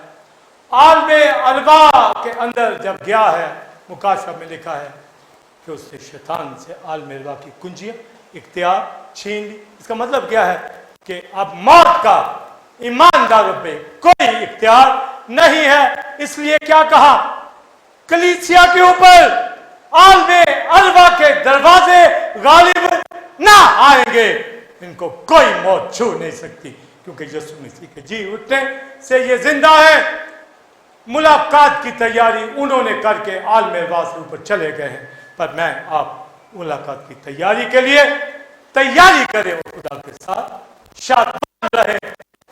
عالم ارواح کے اندر جب گیا ہے مکاشفہ میں لکھا ہے کہ اس نے شیطان سے عالم ارواح کی کنجیاں اختیار چھین لی. اس کا مطلب کیا ہے کہ اب موت کا ایمانداروں پہ کوئی اختیار نہیں ہے. اس لیے کیا کہا کلیسیا کے اوپر عالم ارواح کے دروازے غالب نہ آئیں گے. ان کو کوئی موت چھو نہیں سکتی کیونکہ یسوع مسیح کے جی اٹھنے سے یہ زندہ ہے. ملاقات کی تیاری انہوں نے کر کے عالم ارواح سے اوپر چلے گئے ہیں. پر میں آپ ملاقات کی تیاری کے لیے تیاری کریں اور خدا کے ساتھ شاد رہے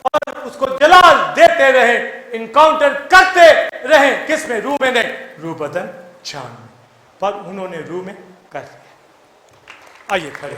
اور اس کو جلال دیتے رہیں, انکاؤنٹر کرتے رہیں. کس میں؟ روح میں نہیں, روح بدن جان میں. پر انہوں نے روح میں کر لیا. آئیے کھڑے.